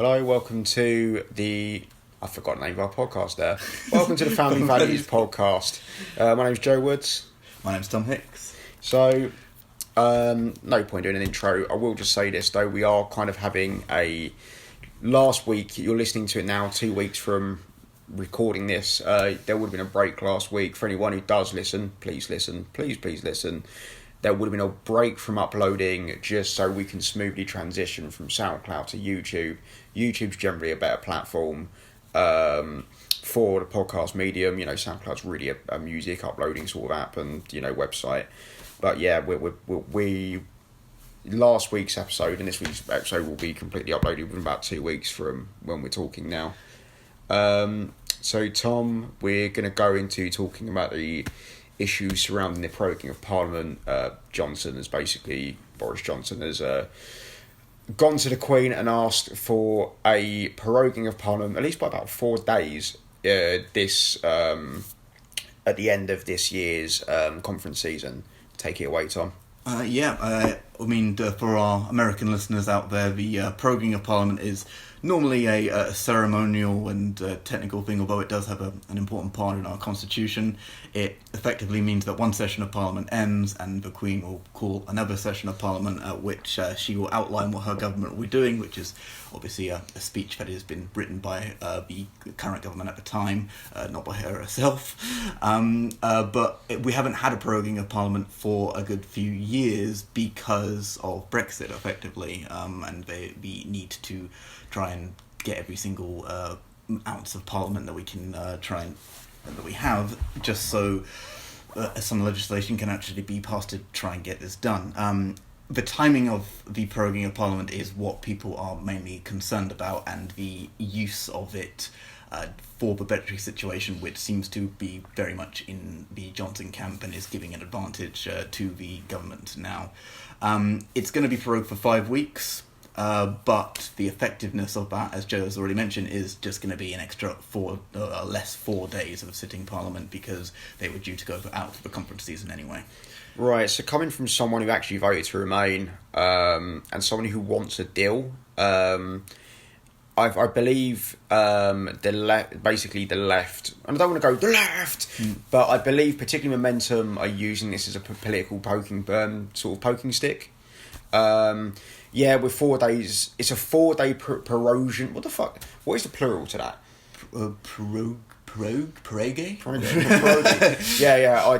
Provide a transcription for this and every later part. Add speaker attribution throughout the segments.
Speaker 1: Hello, welcome to I forgot the name of our podcast there. Welcome to the Family Values podcast. My name's Joe Woods.
Speaker 2: My name's Tom Hicks.
Speaker 1: So, no point doing an intro. I will just say this though, we are kind of having last week, you're listening to it now, 2 weeks from recording this. There would have been a break last week. For anyone who does listen, please listen. Please listen. There would have been a break from uploading just so we can smoothly transition from SoundCloud to YouTube. YouTube's generally a better platform for the podcast medium. You know, SoundCloud's really a music uploading sort of app and, you know, website. But yeah, we last week's episode and this week's episode will be completely uploaded within about 2 weeks from when we're talking now. So Tom, we're going to go into talking about the issues surrounding the proroguing of Parliament. Boris Johnson has gone to the Queen and asked for a proroguing of Parliament, at least by about 4 days, at the end of this year's conference season. Take it away, Tom.
Speaker 2: For our American listeners out there, the proroguing of Parliament is normally a ceremonial and technical thing, although it does have an important part in our constitution. It effectively means that one session of Parliament ends and the Queen will call another session of Parliament at which she will outline what her government will be doing, which is obviously a speech that has been written by the current government at the time, not by her herself. But we haven't had a proroguing of Parliament for a good few years because of Brexit, effectively, and the need to try and get every single ounce of Parliament that we can that we have, just so some legislation can actually be passed to try and get this done. The timing of the proroguing of Parliament is what people are mainly concerned about, and the use of it for the Brexit situation, which seems to be very much in the Johnson camp and is giving an advantage to the government now. It's going to be prorogued for 5 weeks. But the effectiveness of that, as Joe has already mentioned, is just going to be an extra 4 days of sitting Parliament because they were due to go out for the conference season anyway.
Speaker 1: Right, so coming from someone who actually voted to remain and someone who wants a deal, I believe the left, and I don't want to go the left, but I believe particularly Momentum are using this as a political poking stick. With 4 days, it's a 4 day prorogation. What the fuck? What is the plural to that?
Speaker 2: Prorogate?
Speaker 1: Yeah.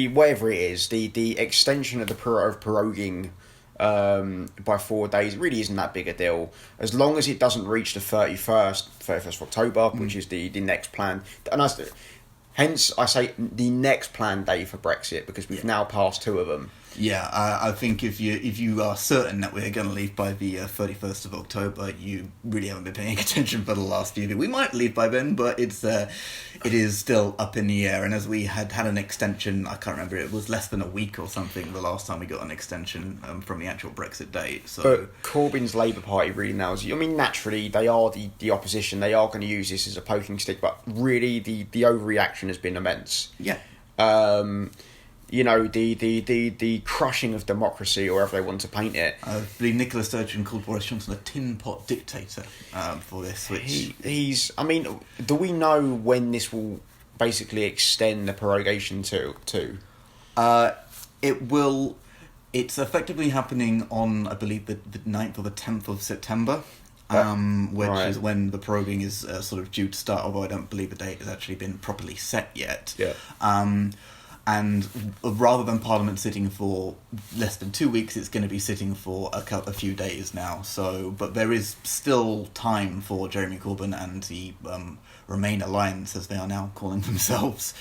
Speaker 1: Whatever it is, the extension of the proroguing by 4 days really isn't that big a deal, as long as it doesn't reach the 31st of October, which is the next plan. And hence I say the next planned day for Brexit, because we've now passed 2 of them.
Speaker 2: Yeah, I think if you are certain that we're going to leave by the 31st of October, you really haven't been paying attention for the last few days. We might leave by then, but it is still up in the air. And as we had an extension, I can't remember, it was less than a week or something the last time we got an extension from the actual Brexit date. So,
Speaker 1: but Corbyn's Labour Party really nails it. I mean, naturally, they are the opposition. They are going to use this as a poking stick, but really the overreaction has been immense.
Speaker 2: Yeah.
Speaker 1: You know, the crushing of democracy, or however they want to paint it.
Speaker 2: I believe Nicola Sturgeon called Boris Johnson a tin pot dictator for this. Which
Speaker 1: I mean, do we know when this will basically extend the prorogation to?
Speaker 2: It will. It's effectively happening on, I believe, the 9th or the 10th of September. Which is when the proroguing is sort of due to start, although I don't believe the date has actually been properly set yet.
Speaker 1: Yeah.
Speaker 2: And rather than Parliament sitting for less than 2 weeks, it's going to be sitting for a few days now. So, but there is still time for Jeremy Corbyn and the Remain Alliance, as they are now calling themselves,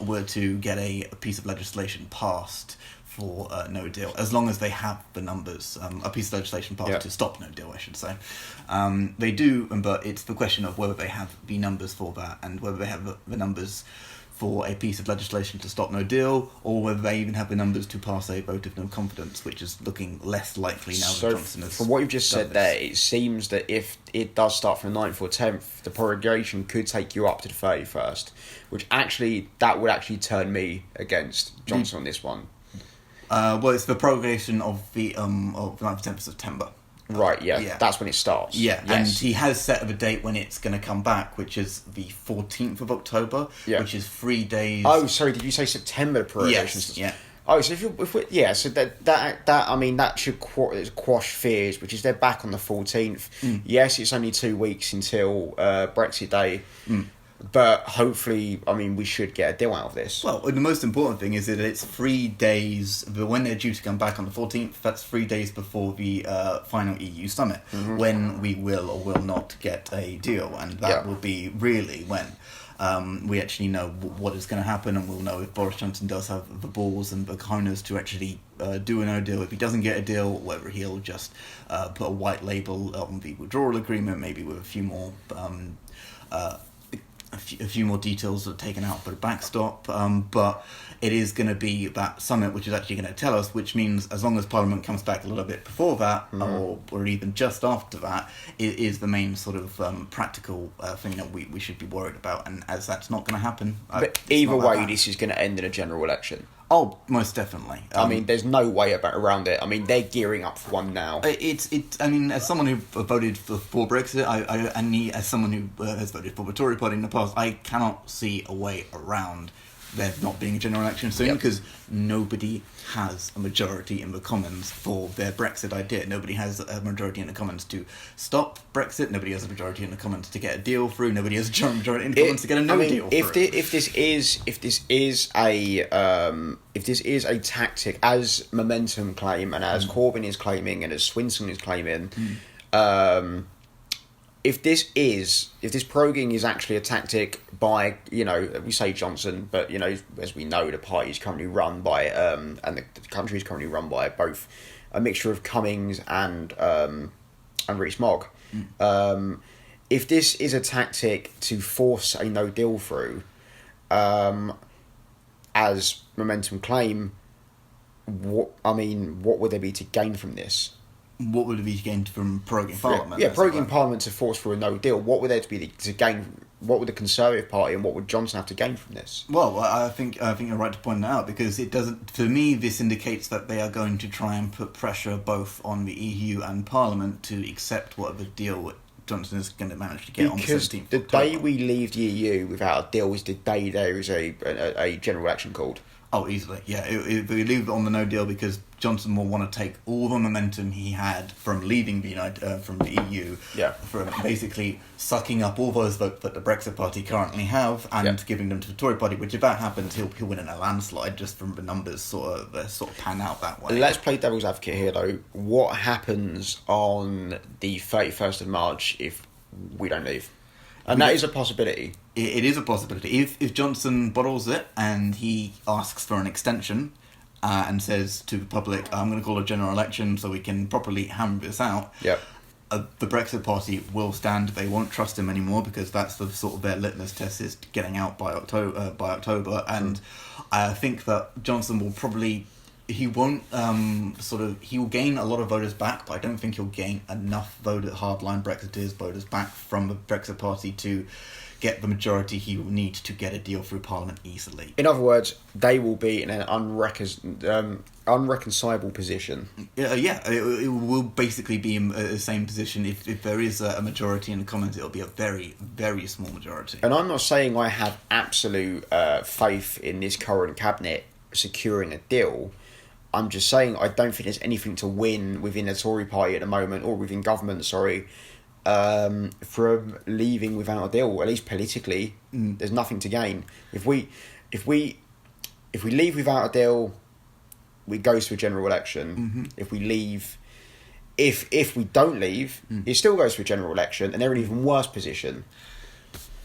Speaker 2: were to get a piece of legislation passed for no deal, as long as they have the numbers. A piece of legislation passed to stop no deal, I should say. They do, but it's the question of whether they have the numbers for that, and whether they have the numbers for a piece of legislation to stop no deal, or whether they even have the numbers to pass a vote of no confidence, which is looking less likely now that Johnson has.
Speaker 1: From what you've just said there, it seems that if it does start from the 9th or 10th, the prorogation could take you up to the 31st, which that would actually turn me against Johnson on this one.
Speaker 2: Well, it's the prorogation of the 9th 10th of September.
Speaker 1: Right, yeah. That's when it starts.
Speaker 2: Yeah,
Speaker 1: yes.
Speaker 2: And he has set of a date when it's going to come back, which is the 14th of October, which is 3 days...
Speaker 1: Oh, sorry, did you say September prorogation?
Speaker 2: Yes, yeah.
Speaker 1: Oh, so so that I mean that should quash fears, which is they're back on the 14th. Yes, it's only 2 weeks until Brexit Day, but hopefully, I mean, we should get a deal out of this.
Speaker 2: Well, the most important thing is that it's 3 days, but when they're due to come back on the 14th, that's 3 days before the final EU summit, when we will or will not get a deal, and that will be really when we actually know what is going to happen, and we'll know if Boris Johnson does have the balls and the cojones to actually do a no deal. If he doesn't get a deal, whether he'll just put a white label on the withdrawal agreement, maybe with a few more a few more details that are taken out for the backstop, but it is going to be that summit which is actually going to tell us, which means as long as Parliament comes back a little bit before that, or even just after that, it is the main sort of practical thing that we should be worried about, and as that's not going to happen...
Speaker 1: But either way, this is going to end in a general election.
Speaker 2: Oh, most definitely.
Speaker 1: I mean, there's no way around it. I mean, they're gearing up for one now.
Speaker 2: I mean, as someone who voted for Brexit, as someone who has voted for the Tory party in the past, I cannot see a way around there not being a general election soon, because nobody has a majority in the Commons for their Brexit idea. Nobody has a majority in the Commons to stop Brexit. Nobody has a majority in the Commons to get a deal through. Nobody has a majority in the Commons to get a deal through.
Speaker 1: If this is a tactic, as Momentum claim and as Corbyn is claiming and as Swinson is claiming, if this proroguing is actually a tactic by, we say Johnson, but, as we know, the party is currently run by, and the country is currently run by both a mixture of Cummings and Rees-Mogg. If this is a tactic to force a no deal through, as Momentum claim, what would there be to gain from this?
Speaker 2: What would it be gained from proroguing Parliament?
Speaker 1: Yeah, proroguing Parliament to force through a no deal. What would there be to gain? What would the Conservative Party and what would Johnson have to gain from this?
Speaker 2: Well, I think you're right to point that out, because it doesn't. For me, this indicates that they are going to try and put pressure both on the EU and Parliament to accept whatever deal Johnson is going to manage to get on the 17th.
Speaker 1: The day we leave the EU without a deal is the day there is a general election called.
Speaker 2: Oh, easily, yeah. We leave it on the no deal because Johnson will want to take all the momentum he had from leaving from the EU, from basically sucking up all those votes that the Brexit Party currently have and giving them to the Tory Party. Which, if that happens, he'll win in a landslide, just from the numbers sort of pan out that way.
Speaker 1: Let's play devil's advocate here, though. What happens on the 31st of March if we don't leave? And that is a possibility.
Speaker 2: It is a possibility. If Johnson bottles it and he asks for an extension and says to the public, I'm going to call a general election so we can properly hammer this out, the Brexit Party will stand. They won't trust him anymore, because that's the sort of their litmus test, is getting out by October. And I think that Johnson will probably... He won't he will gain a lot of voters back, but I don't think he'll gain enough hardline Brexiteers voters back from the Brexit Party to get the majority he will need to get a deal through Parliament easily.
Speaker 1: In other words, they will be in an unreconcilable position.
Speaker 2: It will basically be in the same position. If there is a majority in the Commons, it'll be a very, very small majority.
Speaker 1: And I'm not saying I have absolute faith in this current cabinet securing a deal. I'm just saying I don't think there's anything to win within the Tory party at the moment, or within government, from leaving without a deal. At least politically, there's nothing to gain. If we leave without a deal, we go to a general election. If we leave, if we don't leave, it still goes to a general election, and they're in an even worse position.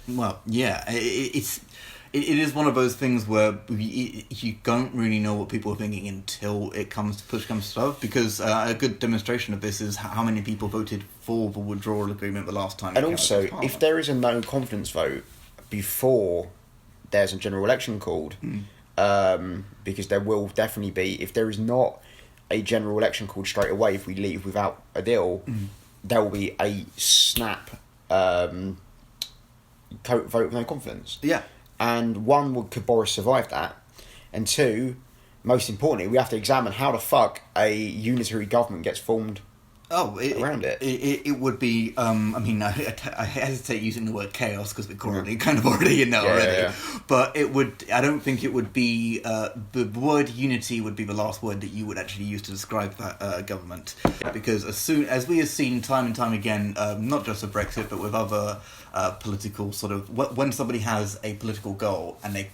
Speaker 2: Well, yeah, it is one of those things where you don't really know what people are thinking until push comes to shove, because a good demonstration of this is how many people voted for the withdrawal agreement the last time.
Speaker 1: And also, if there is a no confidence vote before there's a general election called, because there will definitely be, if there is not a general election called straight away, if we leave without a deal, there will be a snap vote with no confidence.
Speaker 2: Yeah.
Speaker 1: And one, could Boris survive that? And two, most importantly, we have to examine how the fuck a unitary government gets formed around it.
Speaker 2: It would be. I mean, I hesitate using the word chaos because we're already in there already.
Speaker 1: Yeah.
Speaker 2: But it would. I don't think it would be. The word unity would be the last word that you would actually use to describe that government.
Speaker 1: Yeah.
Speaker 2: Because as soon as we have seen time and time again, not just with Brexit, but with other political sort of when somebody has a political goal and they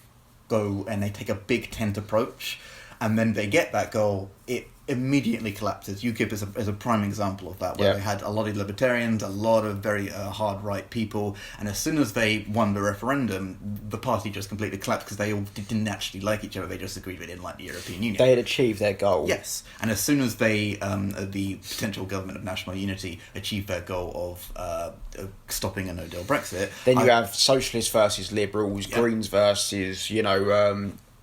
Speaker 2: go and they take a big tent approach, and then they get that goal, it immediately collapses. UKIP is a prime example of that, where they had a lot of libertarians, a lot of very hard right people, and as soon as they won the referendum, the party just completely collapsed because they all didn't actually like each other. They just agreed they didn't like the European Union.
Speaker 1: They had achieved their goal.
Speaker 2: Yes, and as soon as they, the potential government of national unity, achieved their goal of stopping a no-deal Brexit,
Speaker 1: then you have socialists versus liberals, Greens versus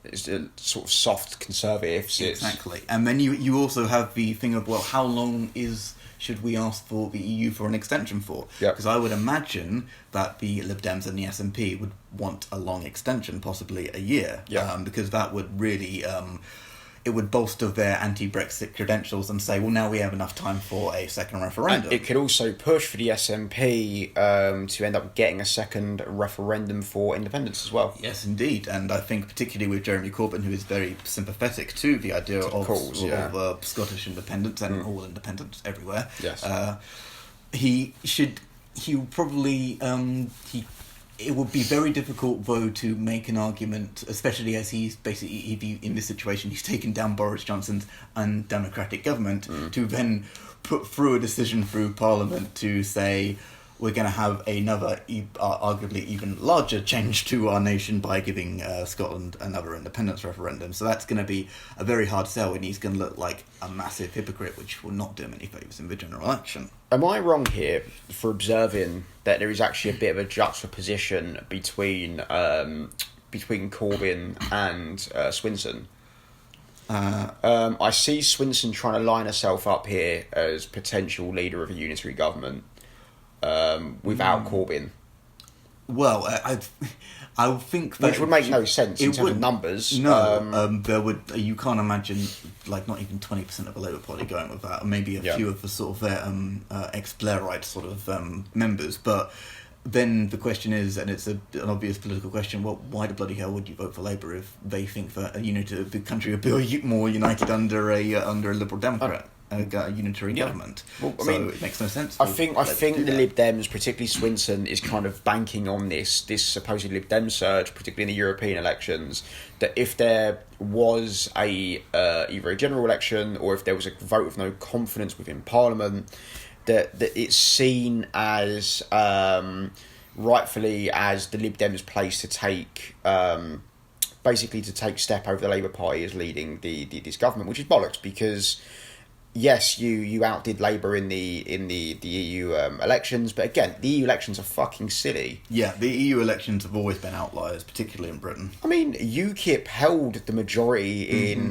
Speaker 1: it's a sort of soft conservatives.
Speaker 2: Exactly. And then you also have the thing of, well, how long should we ask for the EU for an extension for? Because I would imagine that the Lib Dems and the SNP would want a long extension, possibly a year, because that would really... it would bolster their anti-Brexit credentials and say, well, now we have enough time for a second referendum.
Speaker 1: And it could also push for the SNP to end up getting a second referendum for independence as well.
Speaker 2: Yes, indeed. And I think particularly with Jeremy Corbyn, who is very sympathetic to the idea of Scottish independence and all independence everywhere.
Speaker 1: Yes.
Speaker 2: It would be very difficult, though, to make an argument, especially as he's basically, in this situation, he's taken down Boris Johnson's undemocratic government, to then put through a decision through Parliament to say, we're going to have another, arguably even larger change to our nation by giving Scotland another independence referendum. So that's going to be a very hard sell, and he's going to look like a massive hypocrite, which will not do him any favours in the general election.
Speaker 1: Am I wrong here for observing that there is actually a bit of a juxtaposition between Corbyn and Swinson? I see Swinson trying to line herself up here as potential leader of a unitary government without Corbyn.
Speaker 2: Well, I would think that...
Speaker 1: Which would make no sense in terms of numbers.
Speaker 2: No, there would... You can't imagine, like, not even 20% of the Labour Party going with that, or maybe a few of the sort of their ex-Blairite sort of members, but then the question is, and it's an obvious political question, well, why the bloody hell would you vote for Labour if they think that the country would be more united under a Liberal Democrat? A unitary government. Well, I mean, it makes no sense.
Speaker 1: I think the Lib Dems, particularly Swinson, is kind of banking on this supposed Lib Dem surge, particularly in the European elections, that if there was either a general election or if there was a vote of no confidence within Parliament, that it's seen as rightfully as the Lib Dems' place to take basically to take step over the Labour Party as leading this government, which is bollocks because. Yes, you outdid Labour in the EU elections, but again, the EU elections are fucking silly.
Speaker 2: Yeah, the EU elections have always been outliers, particularly in Britain.
Speaker 1: I mean, UKIP held the majority in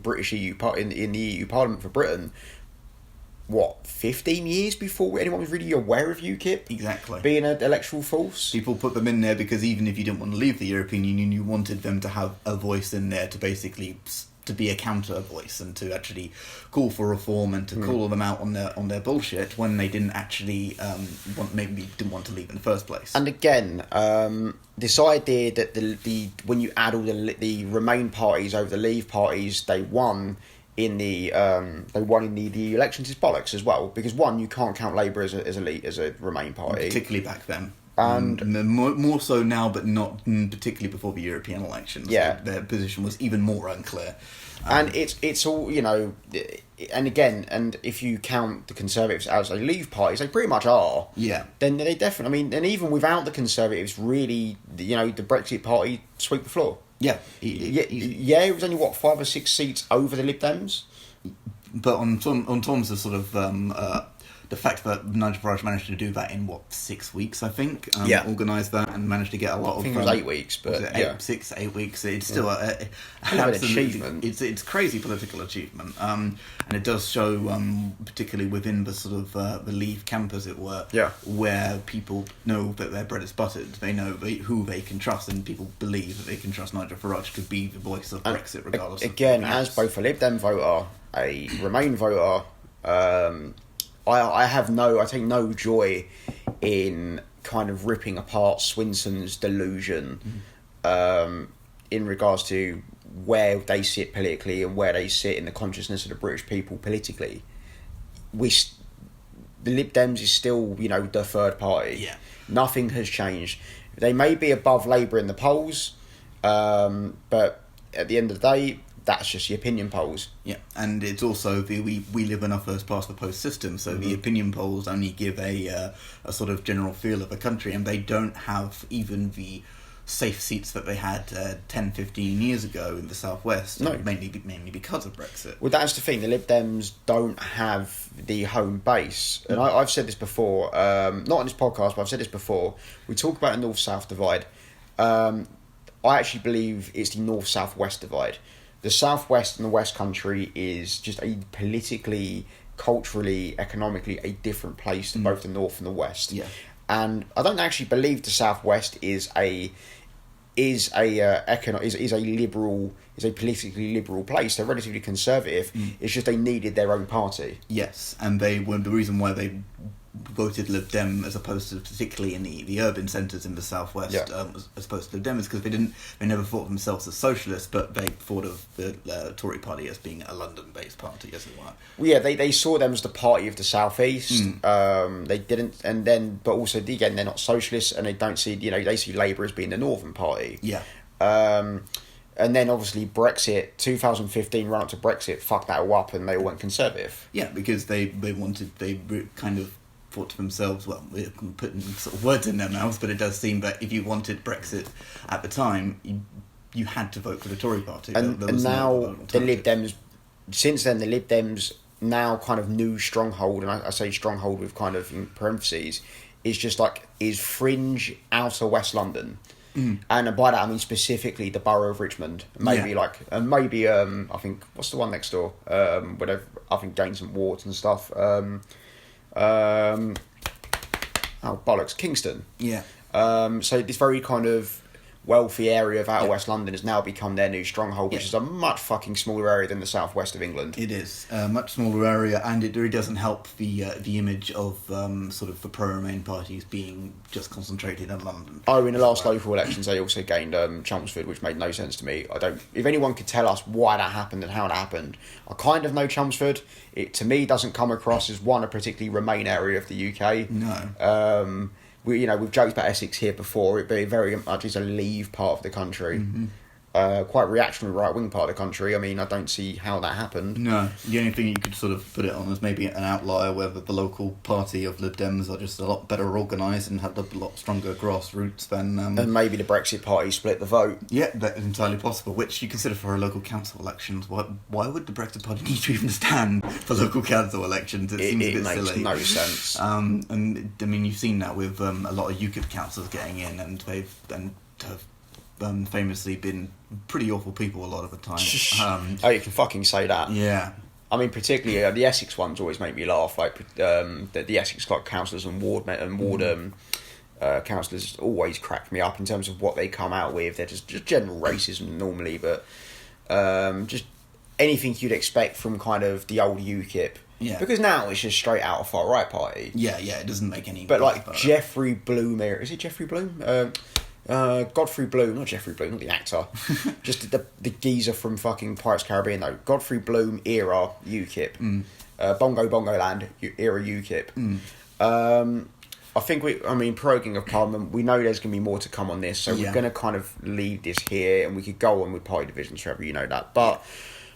Speaker 1: British EU in the EU Parliament for Britain. What, 15 years before anyone was really aware of UKIP?
Speaker 2: Exactly.
Speaker 1: Being an electoral force?
Speaker 2: People put them in there because even if you didn't want to leave the European Union, you wanted them to have a voice in there to basically to be a counter voice and to actually call for reform and to call them out on their bullshit when they didn't actually didn't want to leave in the first place.
Speaker 1: And again, this idea that the when you add all the Remain parties over the Leave parties, they won in the EU elections is bollocks as well, because one, you can't count Labour as a Remain party,
Speaker 2: particularly back then,
Speaker 1: and
Speaker 2: more so now, but not particularly before the European elections.
Speaker 1: Yeah,
Speaker 2: so their position was even more unclear,
Speaker 1: and it's all and again, and if you count the Conservatives as a Leave party, they pretty much are.
Speaker 2: Yeah,
Speaker 1: then they definitely. I mean, and even without the Conservatives, really, the Brexit party sweep the floor.
Speaker 2: Yeah,
Speaker 1: it was only 5 or 6 seats over the Lib Dems,
Speaker 2: but on terms of sort of the fact that Nigel Farage managed to do that in 6 weeks, I think, organised that and managed to get a lot of.
Speaker 1: I think it was 8 weeks, but
Speaker 2: 8 weeks. It's still an
Speaker 1: achievement.
Speaker 2: It's crazy political achievement, and it does show, particularly within the sort of the Leave camp, as it were, where people know that their bread is buttered. They know who they can trust, and people believe that they can trust Nigel Farage to be the voice of Brexit, regardless.
Speaker 1: Again, as both a Lib Dem voter, a Remain voter. I take no joy in kind of ripping apart Swinson's delusion in regards to where they sit politically and where they sit in the consciousness of the British people politically. The Lib Dems is still, the third party.
Speaker 2: Yeah.
Speaker 1: Nothing has changed. They may be above Labour in the polls, but at the end of the day, that's just the opinion polls. Yeah,
Speaker 2: and it's also we live in a first past the post system, so the opinion polls only give a sort of general feel of a country, and they don't have even the safe seats that they had 10, 15 years ago in the southwest, mainly because of Brexit.
Speaker 1: Well, that's the thing. The Lib Dems don't have the home base, and I've said this before, not on this podcast, but I've said this before. We talk about a north-south divide. I actually believe it's the north-south-west divide. The southwest and the west country is just a politically, culturally, economically a different place to both the north and the west.
Speaker 2: Yeah.
Speaker 1: And I don't actually believe the southwest is a politically liberal place. They're relatively conservative. It's just they needed their own party.
Speaker 2: Yes, and they were the reason why they voted Lib Dem as opposed to particularly in the urban centres in the southwest, as opposed to Lib Dem, is because they never thought of themselves as socialists, but they thought of the Tory party as being a London-based party, as it were.
Speaker 1: Well, yeah, they saw them as the party of the southeast. They didn't, and then, but also again, they're not socialists, and they don't see, they see Labour as being the northern party.
Speaker 2: Yeah.
Speaker 1: And then obviously Brexit, 2015 run up to Brexit, fucked that all up, and they all went conservative.
Speaker 2: Yeah, because they kind of thought to themselves, well, we're putting sort of words in their mouths, but it does seem that if you wanted Brexit at the time, you had to vote for the Tory party.
Speaker 1: And now the Lib Dems, since then, the Lib Dems now kind of new stronghold, and I say stronghold with kind of in parentheses, is fringe outer West London. And by that I mean specifically the borough of Richmond. Maybe I think, what's the one next door? Whatever, I think Gaines and Wards and stuff. Bollocks, Kingston.
Speaker 2: Yeah.
Speaker 1: So this very kind of wealthy area of outer West London has now become their new stronghold, which is a much fucking smaller area than the southwest of England.
Speaker 2: It is a much smaller area, and it really doesn't help the image of sort of the pro-Remain parties being just concentrated in London.
Speaker 1: Oh, in the last local elections, they also gained Chelmsford, which made no sense to me. If anyone could tell us why that happened and how that happened, I kind of know Chelmsford. It to me doesn't come across as a particularly Remain area of the UK.
Speaker 2: No.
Speaker 1: We've joked about Essex here before. It being very much is a Leave part of the country, quite reactionary right wing part of the country. I mean, I don't see how that happened.
Speaker 2: No, the only thing you could sort of put it on is maybe an outlier where the local party of Lib Dems are just a lot better organised and have a lot stronger grassroots than.
Speaker 1: And maybe the Brexit party split the vote.
Speaker 2: Yeah, that is entirely possible. Which you consider for local council elections. Why would the Brexit party need to even stand for local council elections? It seems a bit silly.
Speaker 1: It makes no sense.
Speaker 2: And I mean, you've seen that with a lot of UKIP councillors getting in, and have famously been pretty awful people a lot of the time.
Speaker 1: You can fucking say that.
Speaker 2: Yeah.
Speaker 1: I mean, particularly the Essex ones always make me laugh. Like the Essex councillors and ward councillors always crack me up in terms of what they come out with. They're just general racism normally, but just anything you'd expect from kind of the old UKIP.
Speaker 2: Yeah.
Speaker 1: Because now it's just straight out of far right party.
Speaker 2: Yeah, it doesn't make any.
Speaker 1: But like Jeffrey Bloom, is it Jeffrey Bloom? Godfrey Bloom, not Jeffrey Bloom, not the actor, just the geezer from fucking Pirates of the Caribbean though. Godfrey Bloom era UKIP, Bongo Land era UKIP. I think proroguing of Parliament, we know there's going to be more to come on this, so we're going to kind of leave this here, and we could go on with party divisions forever, that. But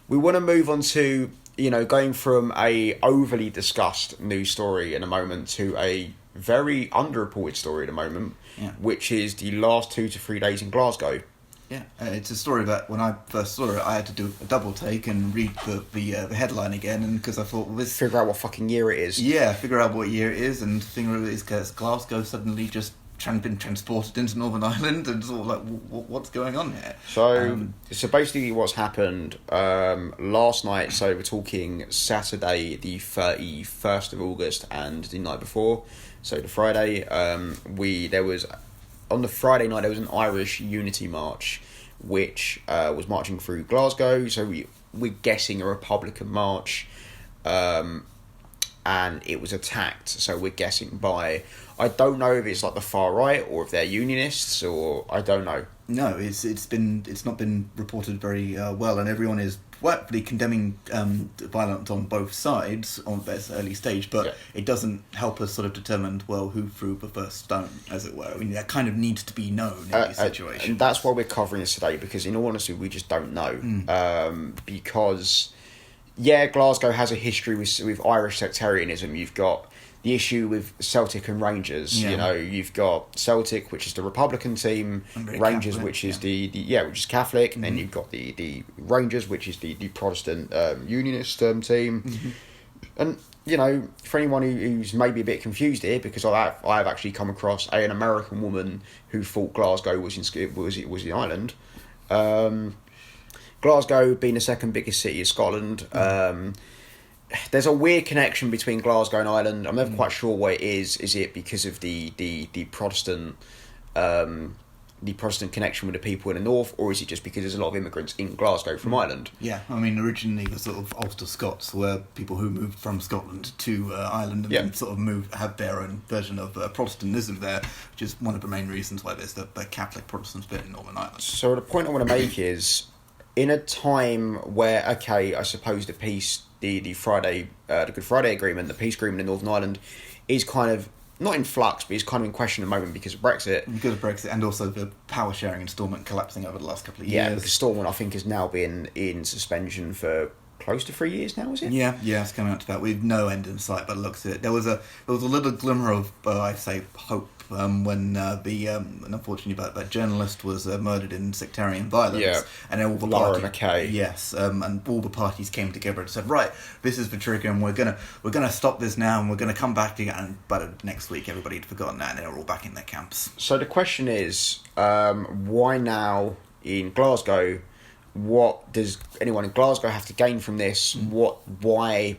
Speaker 1: we want to move on to, going from a overly discussed news story in a moment to a very underreported story at the moment, which is the last 2 to 3 days in Glasgow.
Speaker 2: Yeah, it's a story that when I first saw it, I had to do a double take and read the headline again, and because I thought, well, this
Speaker 1: Figure out what fucking year it is.
Speaker 2: yeah, figure out what year it is, and figure out is Glasgow suddenly just been transported into Northern Ireland, and sort of like, what's going on here?
Speaker 1: So basically, what's happened last night? So we're talking Saturday, the 31st of August, and the night before. So the Friday, on the Friday night, there was an Irish unity march, which was marching through Glasgow. So we're guessing a Republican march, and it was attacked. So we're guessing by, I don't know if it's like the far right or if they're unionists, or I don't know.
Speaker 2: No, it's not been reported very well, and everyone is rightfully condemning violence on both sides on this early stage, but it doesn't help us sort of determine, well, who threw the first stone, as it were. I mean, that kind of needs to be known in these situations.
Speaker 1: And that's why we're covering this today, because in all honesty, we just don't know. Because, Glasgow has a history with Irish sectarianism. You've got the issue with Celtic and Rangers.
Speaker 2: Yeah.
Speaker 1: You've got Celtic, which is the Republican team, Rangers,
Speaker 2: Catholic,
Speaker 1: which is which is Catholic, and then you've got the Rangers, which is the Protestant Unionist team. And for anyone who's maybe a bit confused here, because I've actually come across an American woman who thought Glasgow was in Ireland. Glasgow being the second biggest city of Scotland. There's a weird connection between Glasgow and Ireland. I'm never quite sure what it is. Is it because of the Protestant connection with the people in the north, or is it just because there's a lot of immigrants in Glasgow from Ireland?
Speaker 2: Yeah, I mean, originally the sort of Ulster Scots were people who moved from Scotland to Ireland and then sort of had their own version of Protestantism there, which is one of the main reasons why there's the Catholic Protestant bit in Northern Ireland.
Speaker 1: So the point I want to make is, in a time where, I suppose the peace, the Good Friday Agreement, the peace agreement in Northern Ireland, is kind of not in flux, but is kind of in question at the moment because of Brexit.
Speaker 2: Because of Brexit, and also the power sharing and Stormont collapsing over the last couple of years.
Speaker 1: Yeah, because Stormont, I think, has now been in suspension for close to 3 years now, is it?
Speaker 2: Yeah, it's coming up to that. We've no end in sight, by the looks of it. There was a little glimmer of, I say, hope when unfortunately that journalist was murdered in sectarian violence, and all the
Speaker 1: Laura McKay.
Speaker 2: Yes, and all the parties came together and said, right, this is the trigger, and we're gonna stop this now, and we're gonna come back again. But next week, everybody had forgotten that, and they were all back in their camps.
Speaker 1: So the question is, why now in Glasgow? What does anyone in Glasgow have to gain from this? Why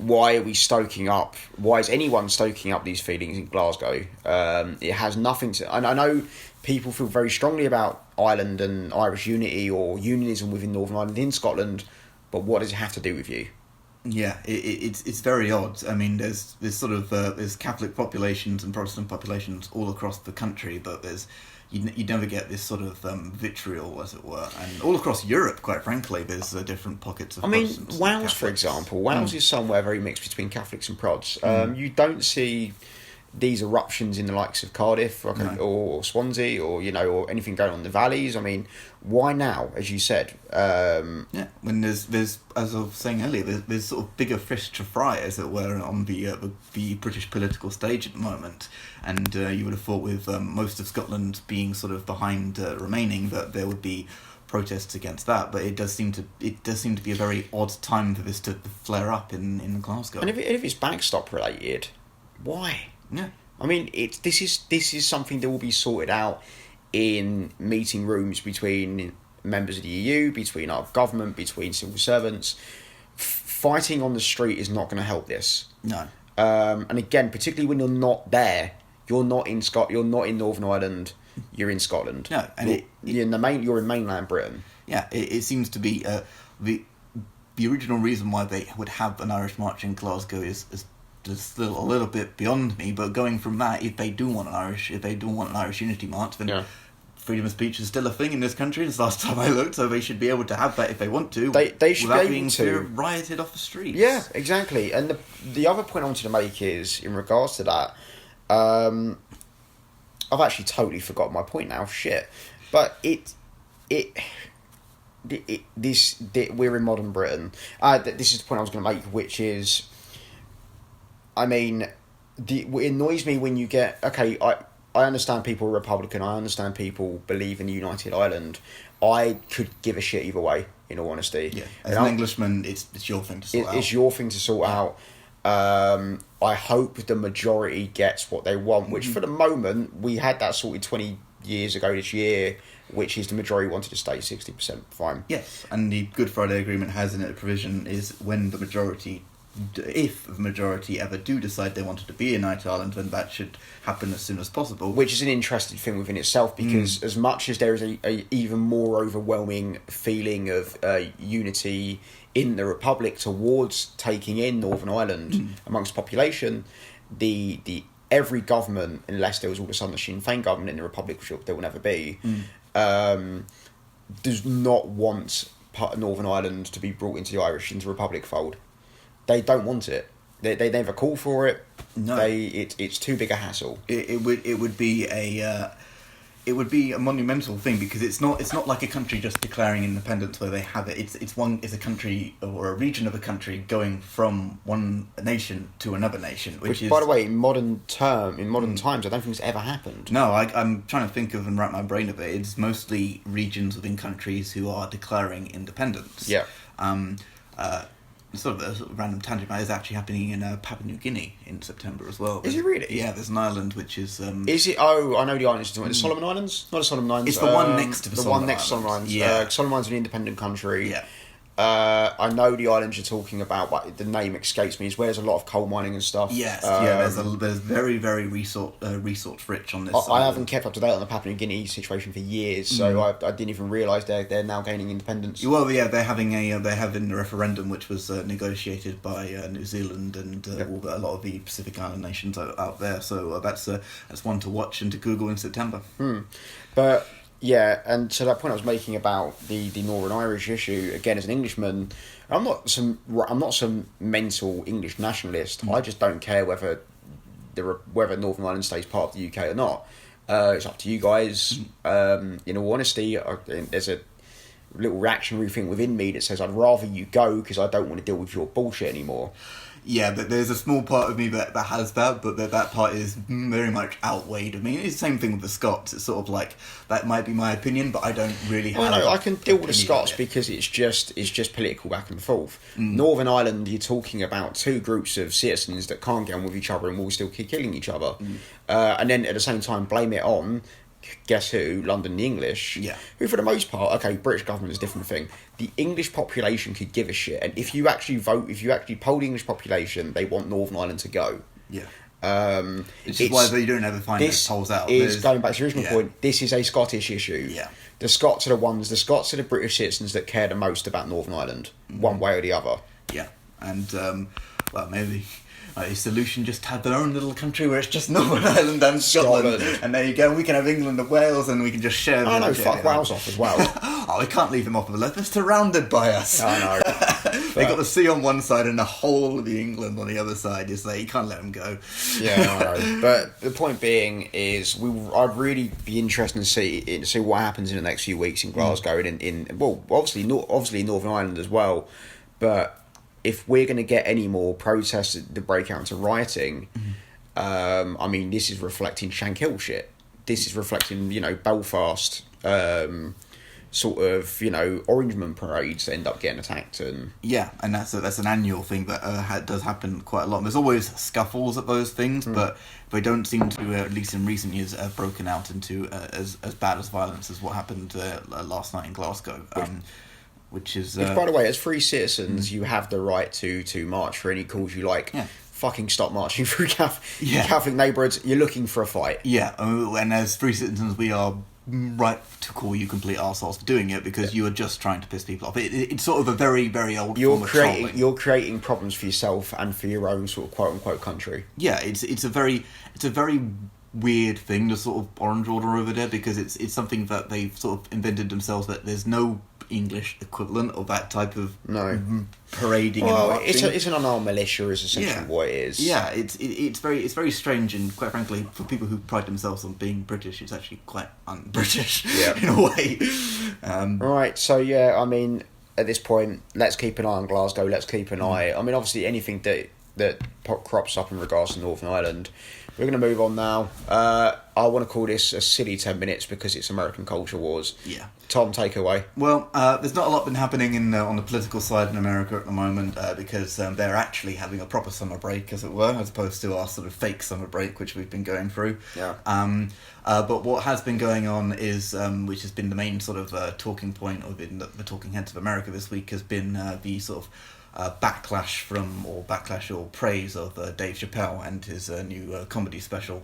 Speaker 1: are we stoking up? Why is anyone stoking up these feelings in Glasgow? It has nothing to... And I know people feel very strongly about Ireland and Irish unity or unionism within Northern Ireland in Scotland, but what does it have to do with you?
Speaker 2: Yeah, it's very odd. I mean, there's sort of there's Catholic populations and Protestant populations all across the country, but you never get this sort of vitriol, as it were. And all across Europe, quite frankly, there's different pockets of Protestants.
Speaker 1: Wales, for example. Wales is somewhere very mixed between Catholics and Prods. You don't see these eruptions in the likes of Cardiff or Swansea or anything going on in the valleys. I mean, why now, as you said?
Speaker 2: When there's as I was saying earlier, there's sort of bigger fish to fry, as it were, on the British political stage at the moment. And you would have thought, with most of Scotland being sort of behind remaining, that there would be protests against that. But it does seem to be a very odd time for this to flare up in Glasgow.
Speaker 1: And if it's backstop related, why?
Speaker 2: Yeah,
Speaker 1: I mean, this is something that will be sorted out in meeting rooms between members of the EU, between our government, between civil servants. Fighting on the street is not going to help this.
Speaker 2: No.
Speaker 1: And again, particularly when you're not there, you're not in you're not in Northern Ireland, you're in Scotland.
Speaker 2: No, and
Speaker 1: you're in mainland Britain.
Speaker 2: Yeah, it seems to be the original reason why they would have an Irish march in Glasgow is still a little bit beyond me. But going from that, if they do want an Irish unity march, then freedom of speech is still a thing in this country. It's the last time I looked, so they should be able to have that if they want to.
Speaker 1: They should
Speaker 2: without
Speaker 1: be
Speaker 2: being
Speaker 1: able to
Speaker 2: rioted off the streets.
Speaker 1: Yeah, exactly. And the other point I wanted to make is in regards to that. I've actually totally forgot my point now. Shit, but we're in modern Britain. This is the point I was going to make, which is, I mean, it annoys me when you get I understand people are Republican. I understand people believe in the United Ireland. I could give a shit either way, in all honesty.
Speaker 2: Yeah, as an Englishman, it's your thing to sort out.
Speaker 1: It's your thing to sort out. I hope the majority gets what they want, which for the moment, we had that sorted 20 years ago this year, which is the majority wanted to stay 60%. Fine.
Speaker 2: Yes, and the Good Friday Agreement has in it a provision is when the majority, if the majority ever do decide they wanted to be in United Ireland, then that should happen as soon as possible.
Speaker 1: Which is an interesting thing within itself, because as much as there is a even more overwhelming feeling of unity in the Republic towards taking in Northern Ireland amongst the population, the every government, unless there was all of a sudden a Sinn Féin government in the Republic, which there will never be, does not want part of Northern Ireland to be brought into the Republic fold. They don't want it. They never call for it.
Speaker 2: No,
Speaker 1: it's too big a hassle.
Speaker 2: It would be a monumental thing, because it's not like a country just declaring independence where they have it. It's a country or a region of a country going from one nation to another nation, which is,
Speaker 1: by the way, in modern times, I don't think it's ever happened.
Speaker 2: No, I'm trying to think of and wrap my brain of it. It's mostly regions within countries who are declaring independence.
Speaker 1: Yeah.
Speaker 2: Sort of a random tangent, but it's actually happening in Papua New Guinea in September as well.
Speaker 1: Is it really?
Speaker 2: Yeah, there's an island which is...
Speaker 1: Is it? Oh, I know the islands. The Solomon Islands? Not the Solomon Islands.
Speaker 2: It's the one next to the Solomon
Speaker 1: one next to Solomon Islands.
Speaker 2: Yeah.
Speaker 1: Solomon Islands is an independent country.
Speaker 2: Yeah.
Speaker 1: I know the islands you're talking about, but the name escapes me. It's where there's a lot of coal mining and stuff.
Speaker 2: Yes, there's very, very resource rich on this.
Speaker 1: I haven't kept up to date on the Papua New Guinea situation for years, so I didn't even realise they're now gaining independence.
Speaker 2: Well, yeah, they're having a referendum which was negotiated by New Zealand and a lot of the Pacific Island nations out there. So that's one to watch and to Google in September.
Speaker 1: But. Yeah, and to that point I was making about the Northern Irish issue, again, as an Englishman, I'm not some mental English nationalist. I just don't care whether Northern Ireland stays part of the UK or not. It's up to you guys. In all honesty, there's a little reactionary thing within me that says I'd rather you go because I don't want to deal with your bullshit anymore.
Speaker 2: Yeah, but there's a small part of me that has that, but that part is very much outweighed. I mean, it's the same thing with the Scots. It's sort of like, that might be my opinion, but I don't really have...
Speaker 1: I can deal with the Scots because it's just political back and forth. Northern Ireland, you're talking about two groups of citizens that can't get on with each other and will still keep killing each other. And then at the same time blame it on... Guess who? London, the English.
Speaker 2: Yeah.
Speaker 1: Who, for the most part, okay, British government is a different thing. The English population could give a shit, and if you actually poll the English population, they want Northern Ireland to go.
Speaker 2: Yeah. Which is why you don't ever find those polls out.
Speaker 1: Going back to the original point, this is a Scottish issue.
Speaker 2: Yeah.
Speaker 1: The Scots are the British citizens that care the most about Northern Ireland, one way or the other.
Speaker 2: Yeah. And, maybe... a solution, just have their own little country where it's just Northern Ireland and Scotland. And there you go, we can have England and Wales and we can just share them.
Speaker 1: Oh no, fuck Wales off as well.
Speaker 2: We can't leave them off of the left, they're surrounded by us.
Speaker 1: I know.
Speaker 2: They got the sea on one side and the whole of the England on the other side. It's like, you can't let them go.
Speaker 1: Yeah, I know. But the point being is, I'd really be interested to see what happens in the next few weeks in Glasgow and obviously Northern Ireland as well. But if we're going to get any more protests that break out into rioting, I mean, this is reflecting Shankill shit. This is reflecting, Belfast, sort of, Orangeman parades that end up getting attacked. And
Speaker 2: yeah, and that's an annual thing that does happen quite a lot. There's always scuffles at those things, but they don't seem to, at least in recent years, have broken out into as bad as violence as what happened last night in Glasgow. Which, by the way, as free citizens, you have the right to march for any cause you like. Yeah.
Speaker 1: Fucking stop marching through Catholic neighbourhoods. You're looking for a fight.
Speaker 2: Yeah, and as free citizens, we are right to call you complete arseholes for doing it because you are just trying to piss people off. It's sort of a very, very old form of trolling.
Speaker 1: You're creating problems for yourself and for your own sort of quote unquote country.
Speaker 2: Yeah, it's a very weird thing, the sort of Orange Order over there, because it's something that they've sort of invented themselves, that there's no English equivalent of that type of parading.
Speaker 1: Well, it's an unarmed militia is essentially what it is.
Speaker 2: Yeah, it's very strange, and quite frankly, for people who pride themselves on being British, it's actually quite un-British in a way.
Speaker 1: Right, so I mean, at this point, let's keep an eye on Glasgow. Let's keep an eye. I mean, obviously, anything that that crops up in regards to Northern Ireland. We're going to move on now. I want to call this a silly 10 minutes because it's American culture wars.
Speaker 2: Yeah.
Speaker 1: Tom, take it away.
Speaker 2: Well, there's not a lot been happening on the political side in America at the moment because they're actually having a proper summer break, as it were, as opposed to our sort of fake summer break, which we've been going through.
Speaker 1: Yeah.
Speaker 2: But what has been going on is, which has been the main sort of talking point of the talking heads of America this week, has been the sort of backlash or praise of Dave Chappelle and his new comedy special,